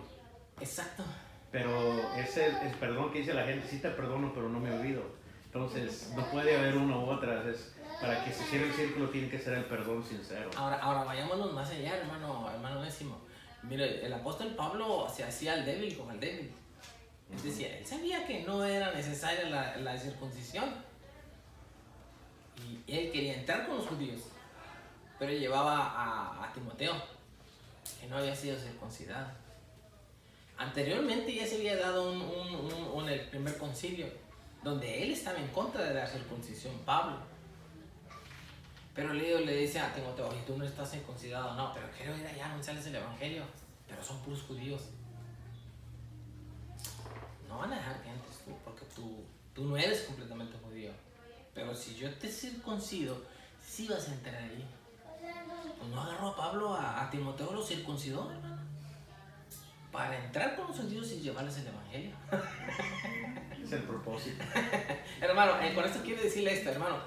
Exacto. Pero ese el perdón que dice la gente, sí te perdono, pero no me olvido. Entonces, no puede haber una u otra. Para que se cierre el círculo, tiene que ser el perdón sincero. Ahora vayámonos más allá, hermano Onésimo. Mire, el apóstol Pablo se hacía el débil con el débil. Es decir, él sabía que no era necesaria la circuncisión. Y él quería entrar con los judíos. Pero llevaba a Timoteo. que no había sido circuncidado. Anteriormente ya se había dado el primer concilio, donde él estaba en contra de la circuncisión, Pablo. Pero Leo le dice a Timoteo, oye, tú no estás circuncidado. No, pero quiero ir allá a anunciarles el evangelio. Pero son puros judíos. No van a dejar que entres tú, porque tú no eres completamente judío. Pero si yo te circuncido, sí vas a entrar ahí. Pues no agarró a Pablo, a Timoteo lo circuncidó, hermano, para entrar con los judíos y llevarles el evangelio. Es el propósito. Hermano, con esto quiero decirle esto, hermano.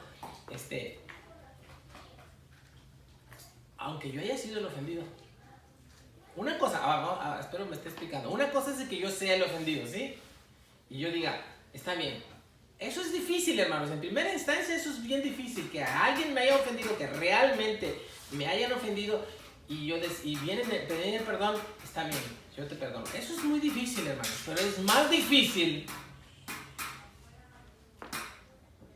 Aunque yo haya sido el ofendido, una cosa, espero me esté explicando. Una cosa es que yo sea el ofendido, ¿sí? Y yo diga, está bien. Eso es difícil, hermanos. En primera instancia, eso es bien difícil. Que a alguien me haya ofendido, que realmente me hayan ofendido y vienen a pedir perdón, está bien, yo te perdono. Eso es muy difícil, hermanos. Pero es más difícil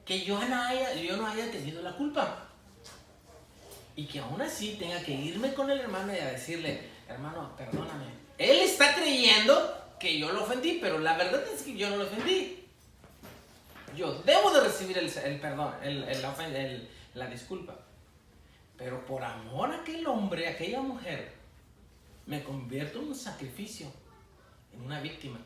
que yo no haya tenido la culpa. Y que aún así tenga que irme con el hermano y a decirle, hermano, perdóname. Él está creyendo que yo lo ofendí, pero la verdad es que yo no lo ofendí. Yo debo de recibir el perdón, la disculpa. Pero por amor a aquel hombre, a aquella mujer, me convierto en un sacrificio, en una víctima.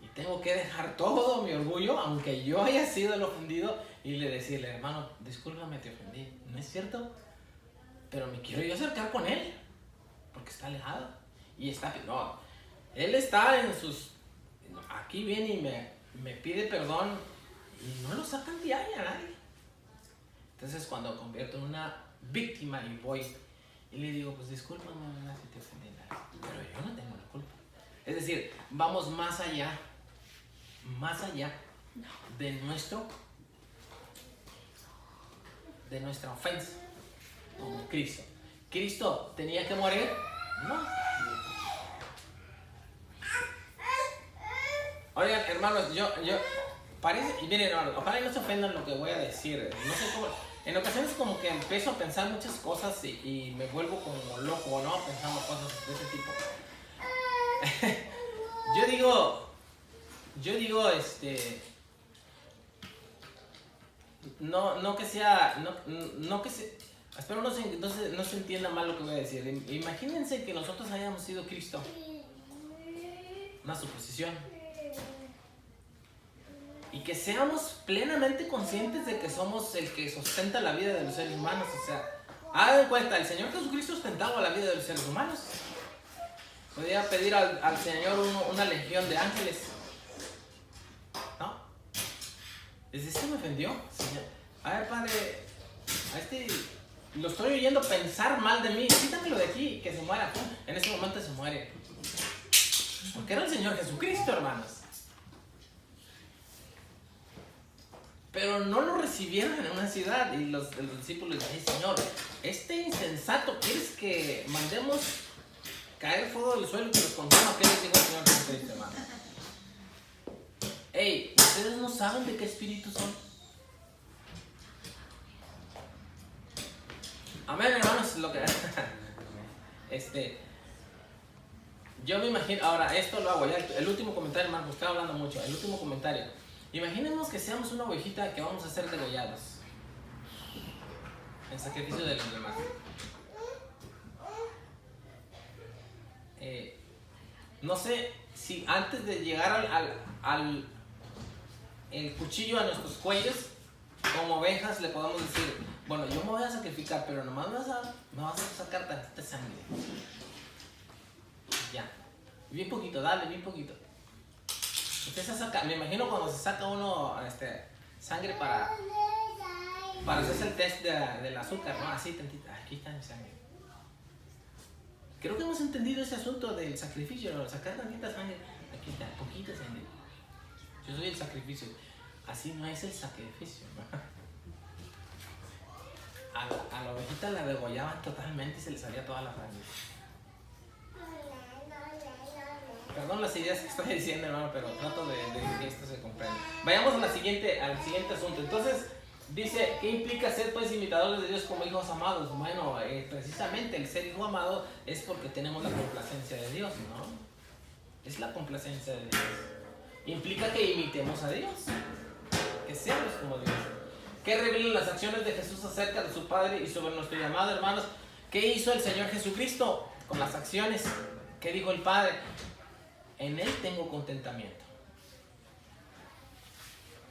Y tengo que dejar todo mi orgullo, aunque yo haya sido el ofendido, y decirle, hermano, discúlpame, te ofendí. ¿No es cierto? Pero me quiero yo acercar con él, porque está alejado. Y él está en sus... Aquí viene y me pide perdón, y no lo sacan de ahí a nadie. Entonces cuando convierto en una víctima y voy y le digo, pues discúlpame si te ofendí, pero yo no tengo la culpa. Es decir, vamos más allá de nuestra ofensa. Como Cristo. ¿Cristo tenía que morir? No. Oigan, hermanos, parece, y miren, hermanos, ojalá no se ofendan lo que voy a decir. No sé cómo, en ocasiones como que empiezo a pensar muchas cosas y me vuelvo como loco, ¿no? Pensando cosas de ese tipo. Yo digo, no que sea, no que se, espero no se entienda mal lo que voy a decir. Imagínense que nosotros hayamos sido Cristo. Una suposición. Y que seamos plenamente conscientes de que somos el que sustenta la vida de los seres humanos. O sea, hagan cuenta, el Señor Jesucristo sustentaba la vida de los seres humanos. Podía pedir al Señor una legión de ángeles. ¿No? Desde eso me ofendió, Señor. A ver, Padre, lo estoy oyendo pensar mal de mí. Quítamelo de aquí, que se muera. En ese momento se muere. Porque era el Señor Jesucristo, hermanos. Pero no lo recibieron en una ciudad. Y los discípulos dijeron, Señor, este insensato, ¿quieres que mandemos caer fuego del suelo y que los consuma? ¿Qué les dijo el Señor Jesucristo, hermano? Ey, ¿ustedes no saben de qué espíritu son? Amén, hermanos, lo que... yo me imagino, ahora esto lo hago ya, el último comentario, hermano, estoy hablando mucho, el último comentario. Imaginemos que seamos una ovejita que vamos a ser degollados en sacrificio de los demás. No sé si antes de llegar al el cuchillo a nuestros cuellos, como ovejas, le podamos decir, bueno, yo me voy a sacrificar, pero nomás me vas a sacar tantita sangre. Ya. Bien poquito, dale, bien poquito. Usted se saca, me imagino cuando se saca uno sangre para hacerse el test del azúcar, ¿no? Así tantita, aquí está mi sangre. Creo que hemos entendido ese asunto del sacrificio, ¿no? Sacar tantita sangre, aquí está, poquita sangre. Yo soy el sacrificio. Así no es el sacrificio, ¿no? A la ovejita la degollaban totalmente y se le salía toda la sangre. Perdón las ideas que estoy diciendo, hermano, pero trato de que esto se comprenda. Vayamos al siguiente asunto. Entonces, Dice, ¿qué implica ser pues imitadores de Dios como hijos amados? Bueno, precisamente el ser hijo amado es porque tenemos la complacencia de Dios, ¿no? Es la complacencia de Dios. Implica que imitemos a Dios, que seamos como Dios. ¿Qué revelan las acciones de Jesús acerca de su Padre y sobre nuestro llamado, hermanos? ¿Qué hizo el Señor Jesucristo con las acciones? ¿Qué dijo el Padre? En Él tengo contentamiento.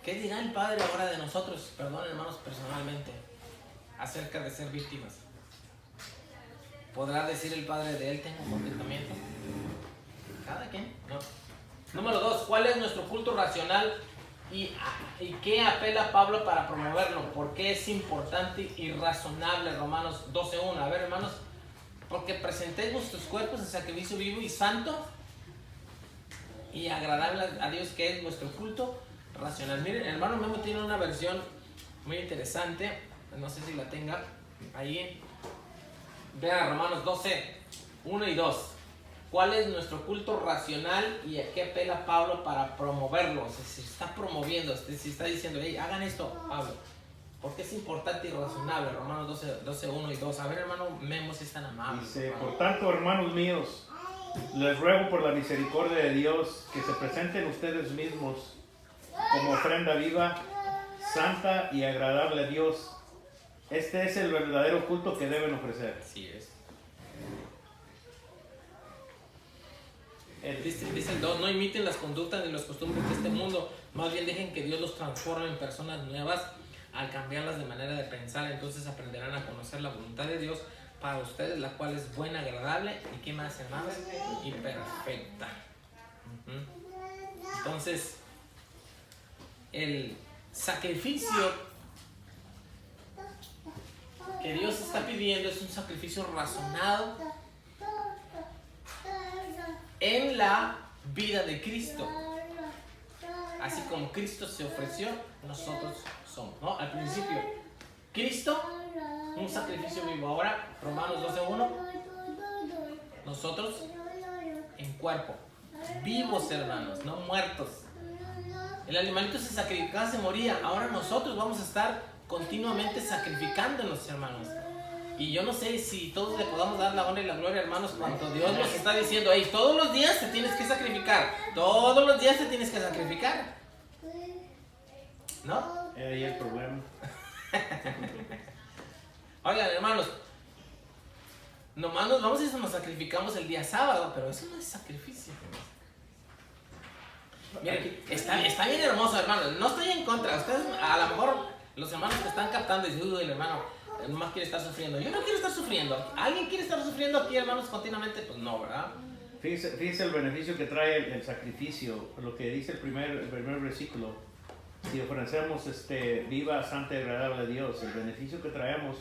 ¿Qué dirá el Padre ahora de nosotros, perdón hermanos, personalmente, acerca de ser víctimas? ¿Podrá decir el Padre de Él tengo contentamiento? Cada quien, no. Número 2, ¿cuál es nuestro culto racional y qué apela Pablo para promoverlo? ¿Por qué es importante y razonable? Romanos 12:1. A ver, hermanos, porque presentéis vuestros cuerpos en sacrificio vivo y santo y agradable a Dios, que es vuestro culto racional. Miren, el hermano Memo tiene una versión muy interesante, no sé si la tenga ahí. Vean Romanos 12:1 y 2. ¿Cuál es nuestro culto racional y a qué apela Pablo para promoverlo? O sea, si está promoviendo, si está diciendo, hey, hagan esto, Pablo. Porque es importante y razonable. Romanos 12:1 y 2. A ver, hermano Memo, si es tan amable. Dice, hermano. por tanto, hermanos míos, les ruego por la misericordia de Dios que se presenten ustedes mismos como ofrenda viva, santa y agradable a Dios. Este es el verdadero culto que deben ofrecer. Así es. Dice el 2, no imiten las conductas ni las costumbres de este mundo, más bien dejen que Dios los transforme en personas nuevas al cambiarlas de manera de pensar. Entonces aprenderán a conocer la voluntad de Dios para ustedes, la cual es buena, agradable y ¿qué más, hermanos? Y perfecta. Entonces, el sacrificio que Dios está pidiendo es un sacrificio razonado en la vida de Cristo. Así como Cristo se ofreció, nosotros somos, ¿no? Al principio, Cristo, un sacrificio vivo. Ahora, Romanos 12:1, nosotros en cuerpo, vivos, hermanos, no muertos. El animalito se sacrificaba, se moría. Ahora nosotros vamos a estar continuamente sacrificándonos, hermanos. Y yo no sé si todos le podamos dar la honra y la gloria, hermanos, cuando Dios nos está diciendo, hey, todos los días te tienes que sacrificar. Todos los días te tienes que sacrificar. ¿No? Ahí el problema. Oigan, hermanos, nomás nos vamos y nos sacrificamos el día sábado, pero eso no es sacrificio. Miren, está bien hermoso, hermanos. No estoy en contra. Ustedes, a lo mejor, los hermanos que están captando dicen, uy, el hermano nomás quiere estar sufriendo. Yo no quiero estar sufriendo. ¿Alguien quiere estar sufriendo aquí, hermanos, continuamente? Pues no, ¿verdad? Fíjense el beneficio que trae el sacrificio, lo que dice el primer versículo. Si ofrecemos viva, santa y agradable a Dios, el beneficio que traemos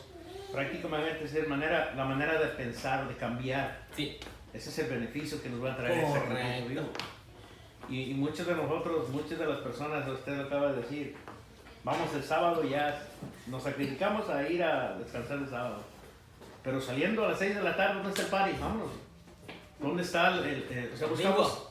prácticamente es la manera de pensar, de cambiar. Sí. Ese es el beneficio que nos va a traer el sacrificio vivo. Y muchos de nosotros, muchas de las personas, usted lo acaba de decir, vamos el sábado ya, nos sacrificamos a ir a descansar el sábado. Pero saliendo a las 6 de la tarde, ¿dónde está el party? Vámonos. ¿Dónde está o sea, buscamos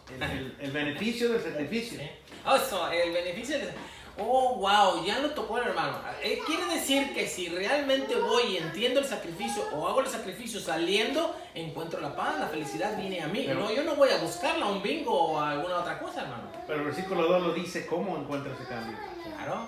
el beneficio del sacrificio? ¿Sí? Eso, el beneficio del... Oh, wow, ya lo tocó el hermano. Quiere decir que si realmente voy y entiendo el sacrificio o hago el sacrificio saliendo, encuentro la paz, la felicidad viene a mí. Pero, no, yo no voy a buscarla, un bingo o alguna otra cosa, hermano. Pero el versículo 2 lo dice, ¿cómo encuentra ese cambio? Claro.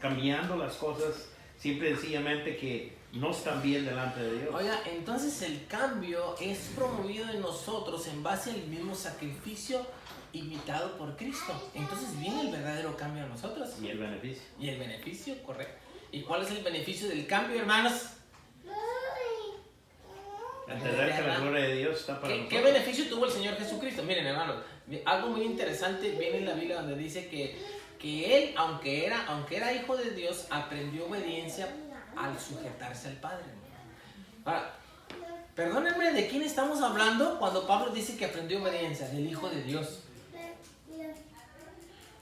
Cambiando las cosas, simple y sencillamente que no están bien delante de Dios. Oiga, entonces el cambio es promovido en nosotros en base al mismo sacrificio imitado por Cristo. Entonces viene el verdadero cambio a nosotros. Y el beneficio. Y el beneficio, correcto. ¿Y cuál es el beneficio del cambio, hermanos? Entender que la gloria de Dios está para nosotros. ¿Qué beneficio tuvo el Señor Jesucristo? Miren, hermanos, algo muy interesante viene en la Biblia donde dice que Él, aunque era hijo de Dios, aprendió obediencia al sujetarse al Padre. Ahora, perdónenme, ¿de quién estamos hablando cuando Pablo dice que aprendió obediencia? Del Hijo de Dios.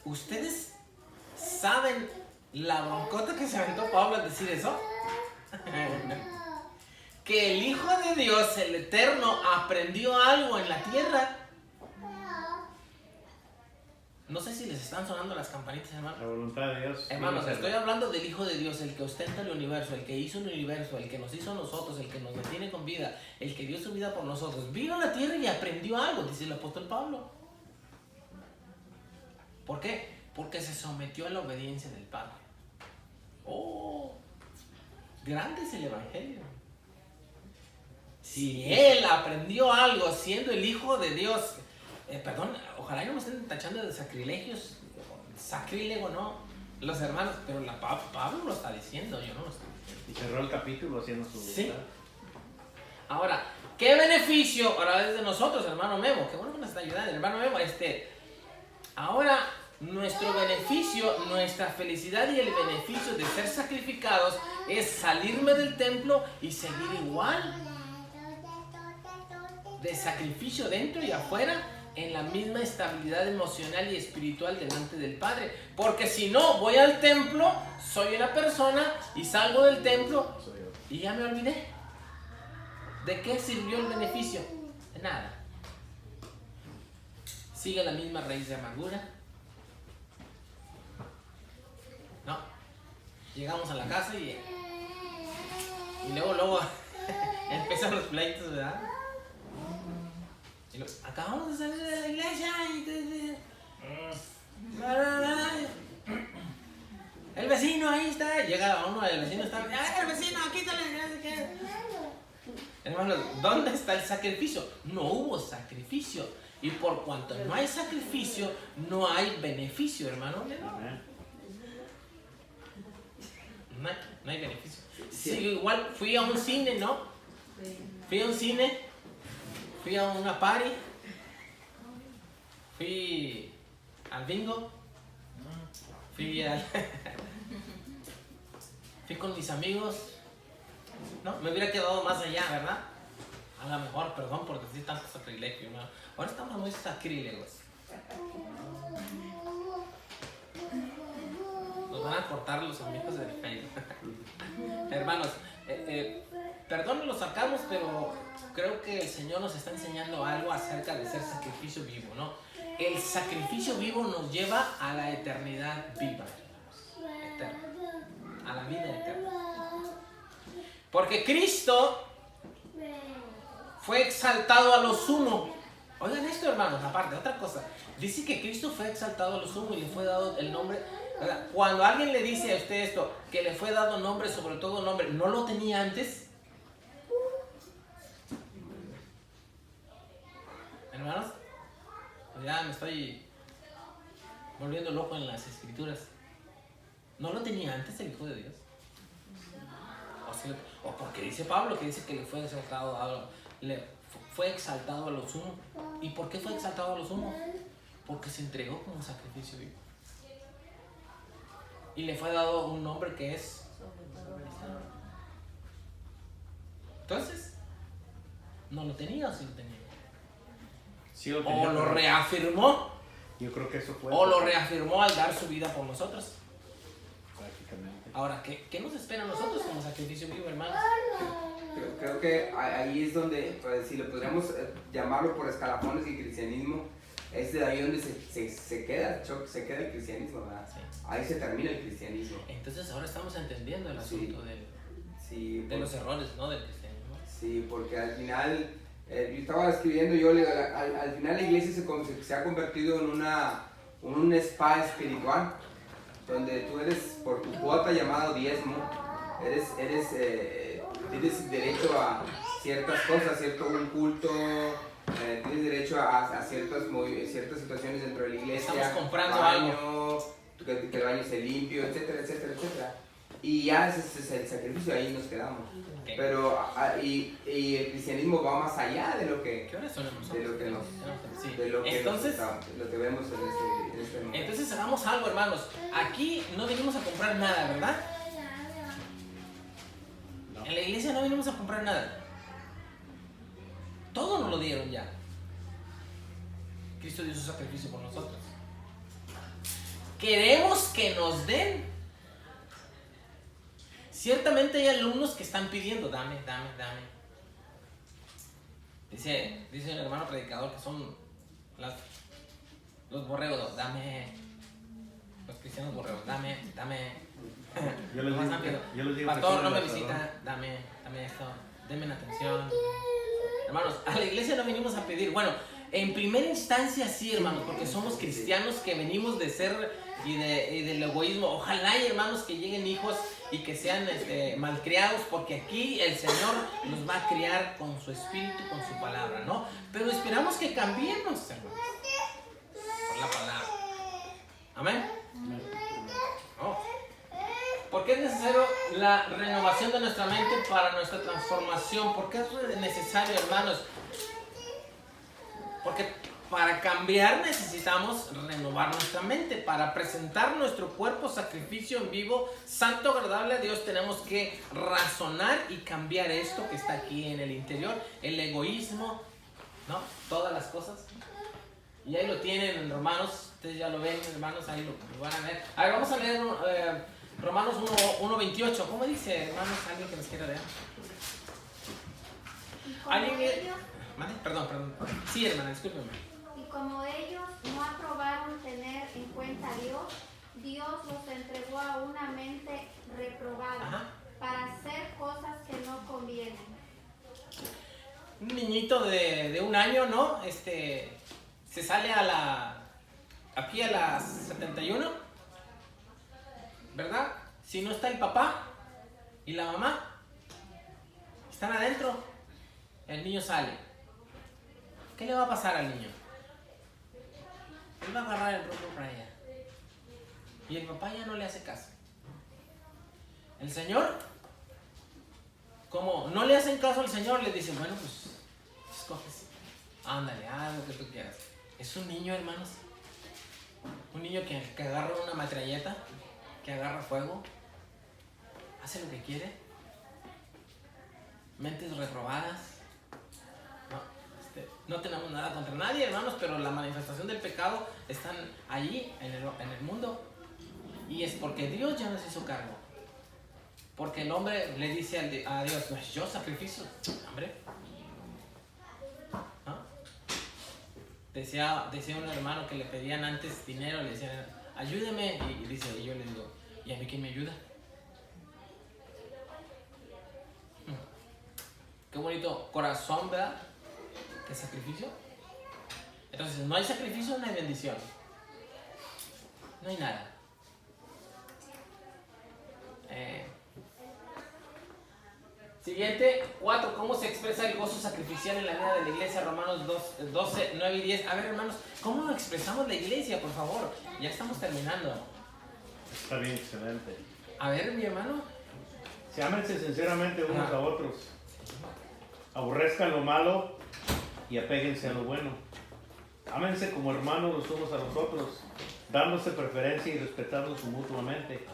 ¿Ustedes saben la broncota que se aventó Pablo al decir eso? Que el Hijo de Dios, el Eterno, aprendió algo en la tierra. No sé si les están sonando las campanitas, hermano. La voluntad de Dios. Hermanos, estoy hablando del Hijo de Dios, el que ostenta el universo, el que hizo el universo, el que nos hizo a nosotros, el que nos mantiene con vida, el que dio su vida por nosotros. Vino a la tierra y aprendió algo, dice el apóstol Pablo. ¿Por qué? Porque se sometió a la obediencia del Padre. ¡Oh! Grande es el Evangelio. Si él aprendió algo siendo el Hijo de Dios, perdón, ojalá no me estén tachando de sacrilegios, sacrílego no, los hermanos, pero Pablo lo está diciendo, yo no lo estoy diciendo. Y cerró el capítulo haciendo su voluntad. Sí. Ahora, ¿qué beneficio ahora desde nosotros, hermano Memo? Qué bueno que nos está ayudando, hermano Memo. Ahora, nuestro beneficio, nuestra felicidad y el beneficio de ser sacrificados es salirme del templo y seguir igual. De sacrificio dentro y afuera, en la misma estabilidad emocional y espiritual delante del Padre. Porque si no, voy al templo, soy una persona y salgo del templo y ya me olvidé. ¿De qué sirvió el beneficio? De nada. Sigue la misma raíz de amargura. No. Llegamos a la casa y luego empiezan los pleitos, ¿verdad? Y acabamos de salir de la iglesia y el vecino ahí está. Llega uno del vecino, está. ¡Ay, el vecino, quítale! Hermanos, ¿dónde está el sacrificio? No hubo sacrificio. Y por cuanto no hay sacrificio, no hay beneficio, hermano. No hay beneficio. Sí, igual fui a un cine, ¿no? Fui a un cine, fui a una party, fui al bingo, fui con mis amigos. No, me hubiera quedado más allá, ¿verdad? A lo mejor, perdón por decir tanto sacrilegio, ¿no? Ahora estamos muy sacrílegos. Nos van a cortar los amigos del Facebook. Hermanos, perdón, lo sacamos, pero creo que el Señor nos está enseñando algo acerca de ser sacrificio vivo, ¿no? El sacrificio vivo nos lleva a la eternidad viva, eterna, a la vida eterna. Porque Cristo fue exaltado a lo sumo. Oigan esto, hermanos, aparte, otra cosa. Dice que Cristo fue exaltado a lo sumo y le fue dado el nombre. ¿Verdad? Cuando alguien le dice a usted esto, que le fue dado nombre sobre todo nombre, ¿no lo tenía antes? Hermanos, ya me estoy volviendo loco en las escrituras. ¿No lo tenía antes el Hijo de Dios? O porque dice Pablo que dice que le fue exaltado a lo sumo. ¿Y por qué fue exaltado a lo sumo? Porque se entregó como sacrificio vivo. Y le fue dado un nombre que es. Entonces, ¿no lo tenía o sí lo tenía? Sí lo tenía, ¿O lo reafirmó? Yo creo que eso fue. ¿O lo reafirmó al dar su vida por nosotros? Prácticamente. Ahora, ¿qué nos espera a nosotros como sacrificio vivo, hermanos? Creo que ahí es donde, pues, si lo podríamos llamarlo por escalafones del cristianismo, es de ahí donde se queda el cristianismo, ¿verdad? Sí. Ahí se termina el cristianismo. Entonces ahora estamos entendiendo el asunto Sí, de los errores, ¿no? Del cristianismo. Sí, porque al final, yo estaba escribiendo, al final la iglesia se ha convertido en un spa espiritual, donde tú eres, por tu cuota llamada diezmo, tienes derecho a ciertas cosas, un culto, tienes derecho a ciertas situaciones dentro de la iglesia. Estamos comprando algo. Que el baño esté limpio, etcétera, etcétera, etcétera. Y ya ese es el sacrificio, ahí nos quedamos. Okay. Pero y el cristianismo va más allá de lo que ¿Qué horas son, hermanos? de lo que nos Sí. de lo que Entonces, lo que vemos en este momento. entonces hagamos algo, hermanos. Aquí no venimos a comprar nada, ¿verdad? No. En la iglesia no venimos a comprar nada. Todo nos lo dieron ya. Cristo dio su sacrificio por nosotros. Queremos que nos den. Ciertamente hay alumnos que están pidiendo, dame. Dice el hermano predicador que son Los borregos, dame. Los cristianos borregos, dame. Yo les Más digo, rápido. yo les digo Pastor, que no me soy el visita, dame esto, denme atención. Hermanos, a la iglesia no venimos a pedir. Bueno, en primera instancia sí, hermanos, porque somos cristianos que venimos de ser y del egoísmo. Ojalá hay hermanos que lleguen hijos y que sean malcriados, porque aquí el Señor nos va a criar con su espíritu, con su palabra, ¿no? Pero esperamos que cambiemos, hermanos, por la palabra. Amén. Oh. ¿Por qué es necesario la renovación de nuestra mente para nuestra transformación? ¿Por qué es necesario, hermanos? Porque para cambiar necesitamos renovar nuestra mente. Para presentar nuestro cuerpo sacrificio en vivo, santo, agradable a Dios, tenemos que razonar y cambiar esto que está aquí en el interior. El egoísmo, ¿no? Todas las cosas. Y ahí lo tienen en Romanos. Ustedes ya lo ven, hermanos, ahí lo van a ver. A ver, vamos a leer Romanos 1:28. ¿Cómo dice, hermanos? ¿Alguien que nos quiera leer? Y como ¿Alguien? ellos, Perdón. Sí, hermana, discúlpeme. y como ellos no aprobaron tener en cuenta a Dios, Dios los entregó a una mente reprobada Ajá. para hacer cosas que no convienen. Un niñito de 1 año, ¿no? Se sale aquí a las 71, ¿verdad? Si no está el papá y la mamá, están adentro, el niño sale. ¿Qué le va a pasar al niño? Él va a agarrar el rumbo para allá. Y el papá ya no le hace caso. El Señor, como no le hacen caso al Señor, le dicen, bueno, pues, escoges. Ándale, haz lo que tú quieras. Es un niño, hermanos. Un niño que agarra una metralleta, que agarra fuego, hace lo que quiere. Mentes reprobadas. No tenemos nada contra nadie, hermanos, pero la manifestación del pecado están allí en el mundo. Y es porque Dios ya nos hizo cargo. Porque el hombre le dice a Dios, pues yo sacrificio, hombre. ¿No? Decía un hermano que le pedían antes dinero, le decían, ayúdeme. Y yo le digo, ¿y a mí quién me ayuda? Qué bonito corazón, ¿verdad? ¿Qué sacrificio? Entonces, no hay sacrificio, no hay bendición. No hay nada. Siguiente, 4. ¿Cómo se expresa el gozo sacrificial en la vida de la iglesia? Romanos 12, 9 y 10. A ver, hermanos, ¿cómo lo expresamos la iglesia, por favor? Ya estamos terminando. Está bien, excelente. A ver, mi hermano. Se ámense sinceramente unos Ajá. a otros. Aborrezcan lo malo y apéguense a lo bueno. Ámense como hermanos los unos a los otros, dándose preferencia y respetándose mutuamente.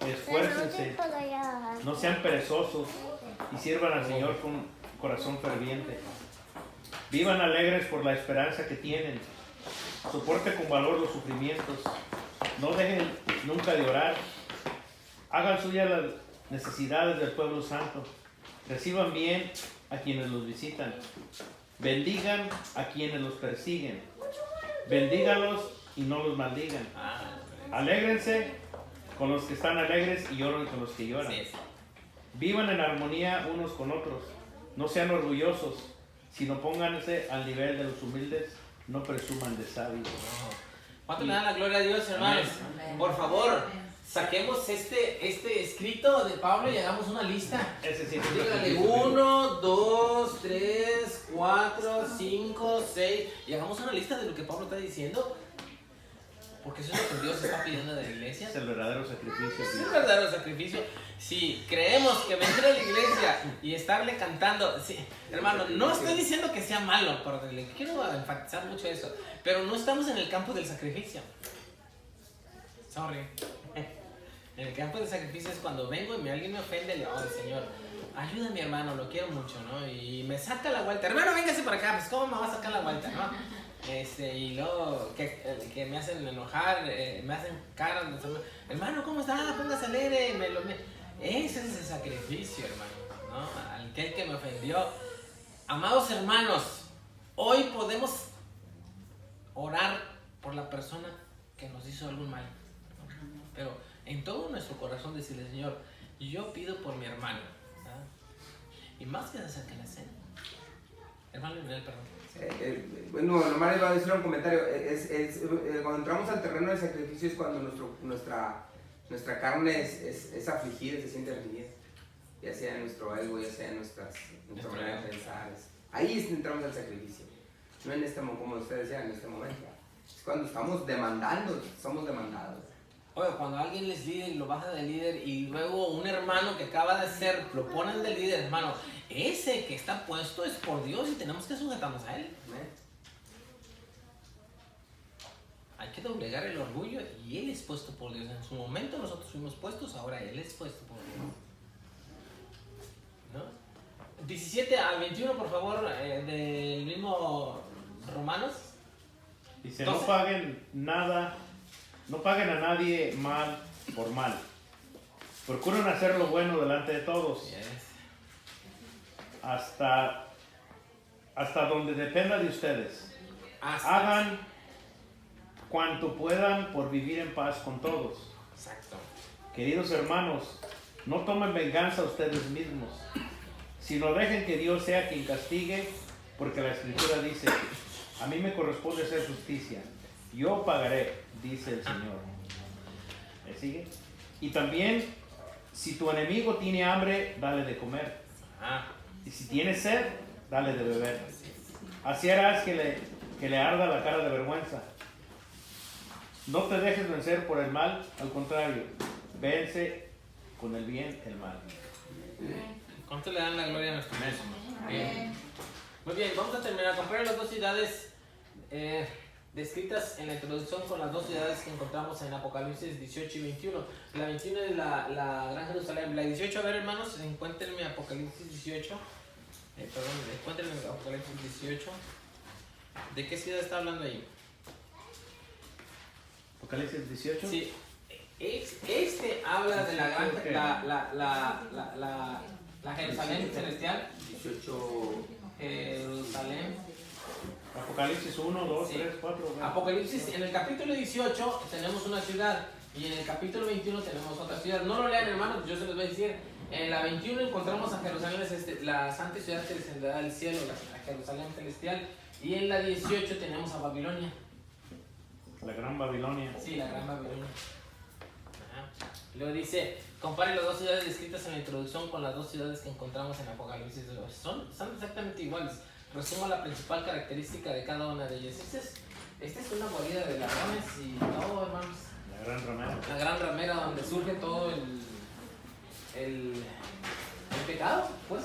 Esfuércense, no sean perezosos y sirvan al Señor con corazón ferviente. Vivan alegres por la esperanza que tienen. Soporten con valor los sufrimientos. No dejen nunca de orar. Hagan suyas las necesidades del pueblo santo. Reciban bien a quienes los visitan. Bendigan a quienes los persiguen. Bendígalos y no los maldigan. Alégrense con los que están alegres y lloren con los que lloran. Sí. Vivan en armonía unos con otros. No sean orgullosos, sino pónganse al nivel de los humildes. No presuman de sabios. ¿Cuánto le dan la gloria a Dios, hermanos? Amén. Por favor, saquemos este escrito de Pablo y hagamos una lista. Ese sí es un Dígale sacrificio. 1, 2, 3, 4, 5, 6 y hagamos una lista de lo que Pablo está diciendo. Porque eso es lo que Dios está pidiendo de la iglesia. Es el verdadero sacrificio. Es el verdadero sacrificio. Si creemos que venir a la iglesia y estarle cantando, sí, hermano, no estoy diciendo que sea malo, pero le quiero enfatizar mucho eso, pero no estamos en el campo del sacrificio. Sorry. En el campo del sacrificio es cuando vengo y alguien me ofende, le digo, oh, Señor, ayúdame, hermano, lo quiero mucho, ¿no? Y me saca la vuelta. Hermano, véngase para acá, pues ¿cómo me va a sacar la vuelta, no? Y luego que me hacen enojar, me hacen caras, hermano, ¿cómo está? Póngase alegre. Ese es el sacrificio, hermano, ¿no? Aquel que me ofendió. Amados hermanos, hoy podemos orar por la persona que nos hizo algún mal, ¿no? Pero en todo nuestro corazón decirle, Señor, yo pido por mi hermano, ¿verdad? Y más que se acerquen a él. Hermano Leonel, perdón. Bueno, nomás iba a decir un comentario. Cuando entramos al terreno del sacrificio es cuando nuestra carne es afligida, se siente afligida. Ya sea en nuestro ego, ya sea en nuestra manera de pensar. Ahí entramos al sacrificio. No en este momento, como usted decía, en este momento. Es cuando estamos demandando, somos demandados. Oye, cuando alguien es líder y lo baja de líder y luego un hermano que acaba de ser, lo ponen de líder, hermano, ese que está puesto es por Dios y tenemos que sujetarnos a él. Hay que doblegar el orgullo y él es puesto por Dios. En su momento nosotros fuimos puestos, ahora él es puesto por Dios. ¿No? 17 al 21, por favor, del mismo Romanos. Dice, Entonces, no paguen a nadie mal por mal. Procuren hacer lo bueno delante de todos. yes. Hasta donde dependa de ustedes. Hagan cuanto puedan por vivir en paz con todos. Exacto. Queridos hermanos, no tomen venganza ustedes mismos, sino dejen que Dios sea quien castigue, porque la Escritura dice, a mí me corresponde hacer justicia, yo pagaré, dice el Señor. ¿Me sigue? Y también, si tu enemigo tiene hambre, dale de comer. Y si tiene sed, dale de beber. Así harás que le arda la cara de vergüenza. No te dejes vencer por el mal, al contrario, vence con el bien el mal. ¿Cuánto le dan la gloria a nuestro Dios? Bien. Muy bien, vamos a terminar. Comparar las dos ciudades descritas en la introducción con las dos ciudades que encontramos en Apocalipsis 18 y 21. La 21 es la Gran Jerusalén. La 18, a ver hermanos, encuéntrenme Apocalipsis 18. Encuéntrenme Apocalipsis 18. ¿De qué ciudad está hablando ahí? Apocalipsis 18. Sí, este habla de la gran, la Jerusalén celestial. 18. Jerusalén. Apocalipsis 1, 2, Sí. 3, 4. Apocalipsis, en el capítulo 18 tenemos una ciudad y en el capítulo 21 tenemos otra ciudad. No lo lean hermanos, yo se los voy a decir. En la 21 encontramos a Jerusalén, la santa ciudad que descenderá del cielo, la Jerusalén celestial. Y en la 18 tenemos a Babilonia. La Gran Babilonia. Sí, la Gran Babilonia. Ajá. Luego dice, compare las dos ciudades descritas en la introducción con las dos ciudades que encontramos en Apocalipsis. Son exactamente iguales. Resumo la principal característica de cada una de ellas. Esta es una guarida de ladrones y todo, hermanos. La Gran Ramera. La gran ramera donde surge todo el pecado, pues.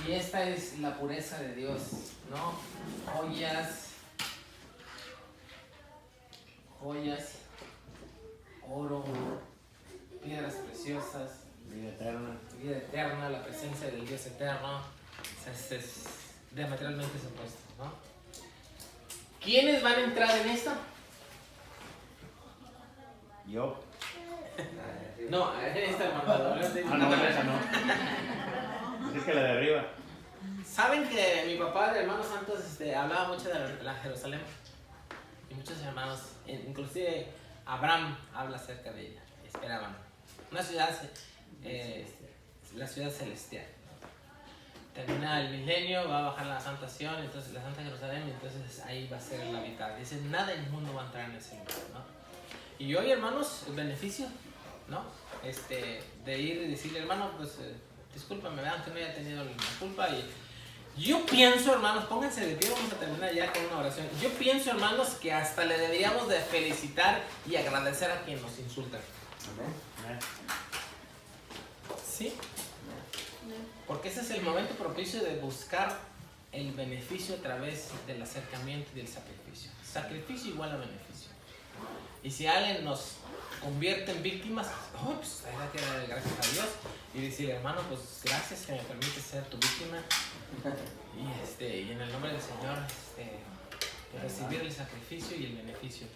Y esta es la pureza de Dios, ¿no? Joyas, oro, piedras preciosas, vida eterna, la presencia del Dios eterno. O sea, es diametralmente opuesto, ¿no? ¿Quiénes van a entrar en esto? Yo. No, esta hermano. No, esa no. Es que la de arriba. Saben que mi papá de Hermanos Santos hablaba mucho de la Jerusalén y muchos hermanos, inclusive Abraham habla acerca de ella. Esperaban una ciudad, la ciudad celestial. Termina el milenio, va a bajar la Santa Sion, entonces la Santa Jerusalén, y entonces ahí va a ser la mitad. Dice, nada en el mundo va a entrar en ese lugar, ¿no? Y hoy, hermanos, el beneficio, ¿no? De ir y decirle, hermano, pues discúlpame, aunque no haya tenido la culpa. Y yo pienso, hermanos, pónganse de pie, vamos a terminar ya con una oración. Yo pienso, hermanos, que hasta le deberíamos de felicitar y agradecer a quien nos insulta. Amén. ¿Sí? Porque ese es el momento propicio de buscar el beneficio a través del acercamiento y del sacrificio. Sacrificio igual a beneficio. Y si alguien nos convierte en víctimas, pues hay que darle gracias a Dios y decirle, hermano, pues gracias que me permites ser tu víctima. Y en el nombre del Señor, recibir el sacrificio y el beneficio.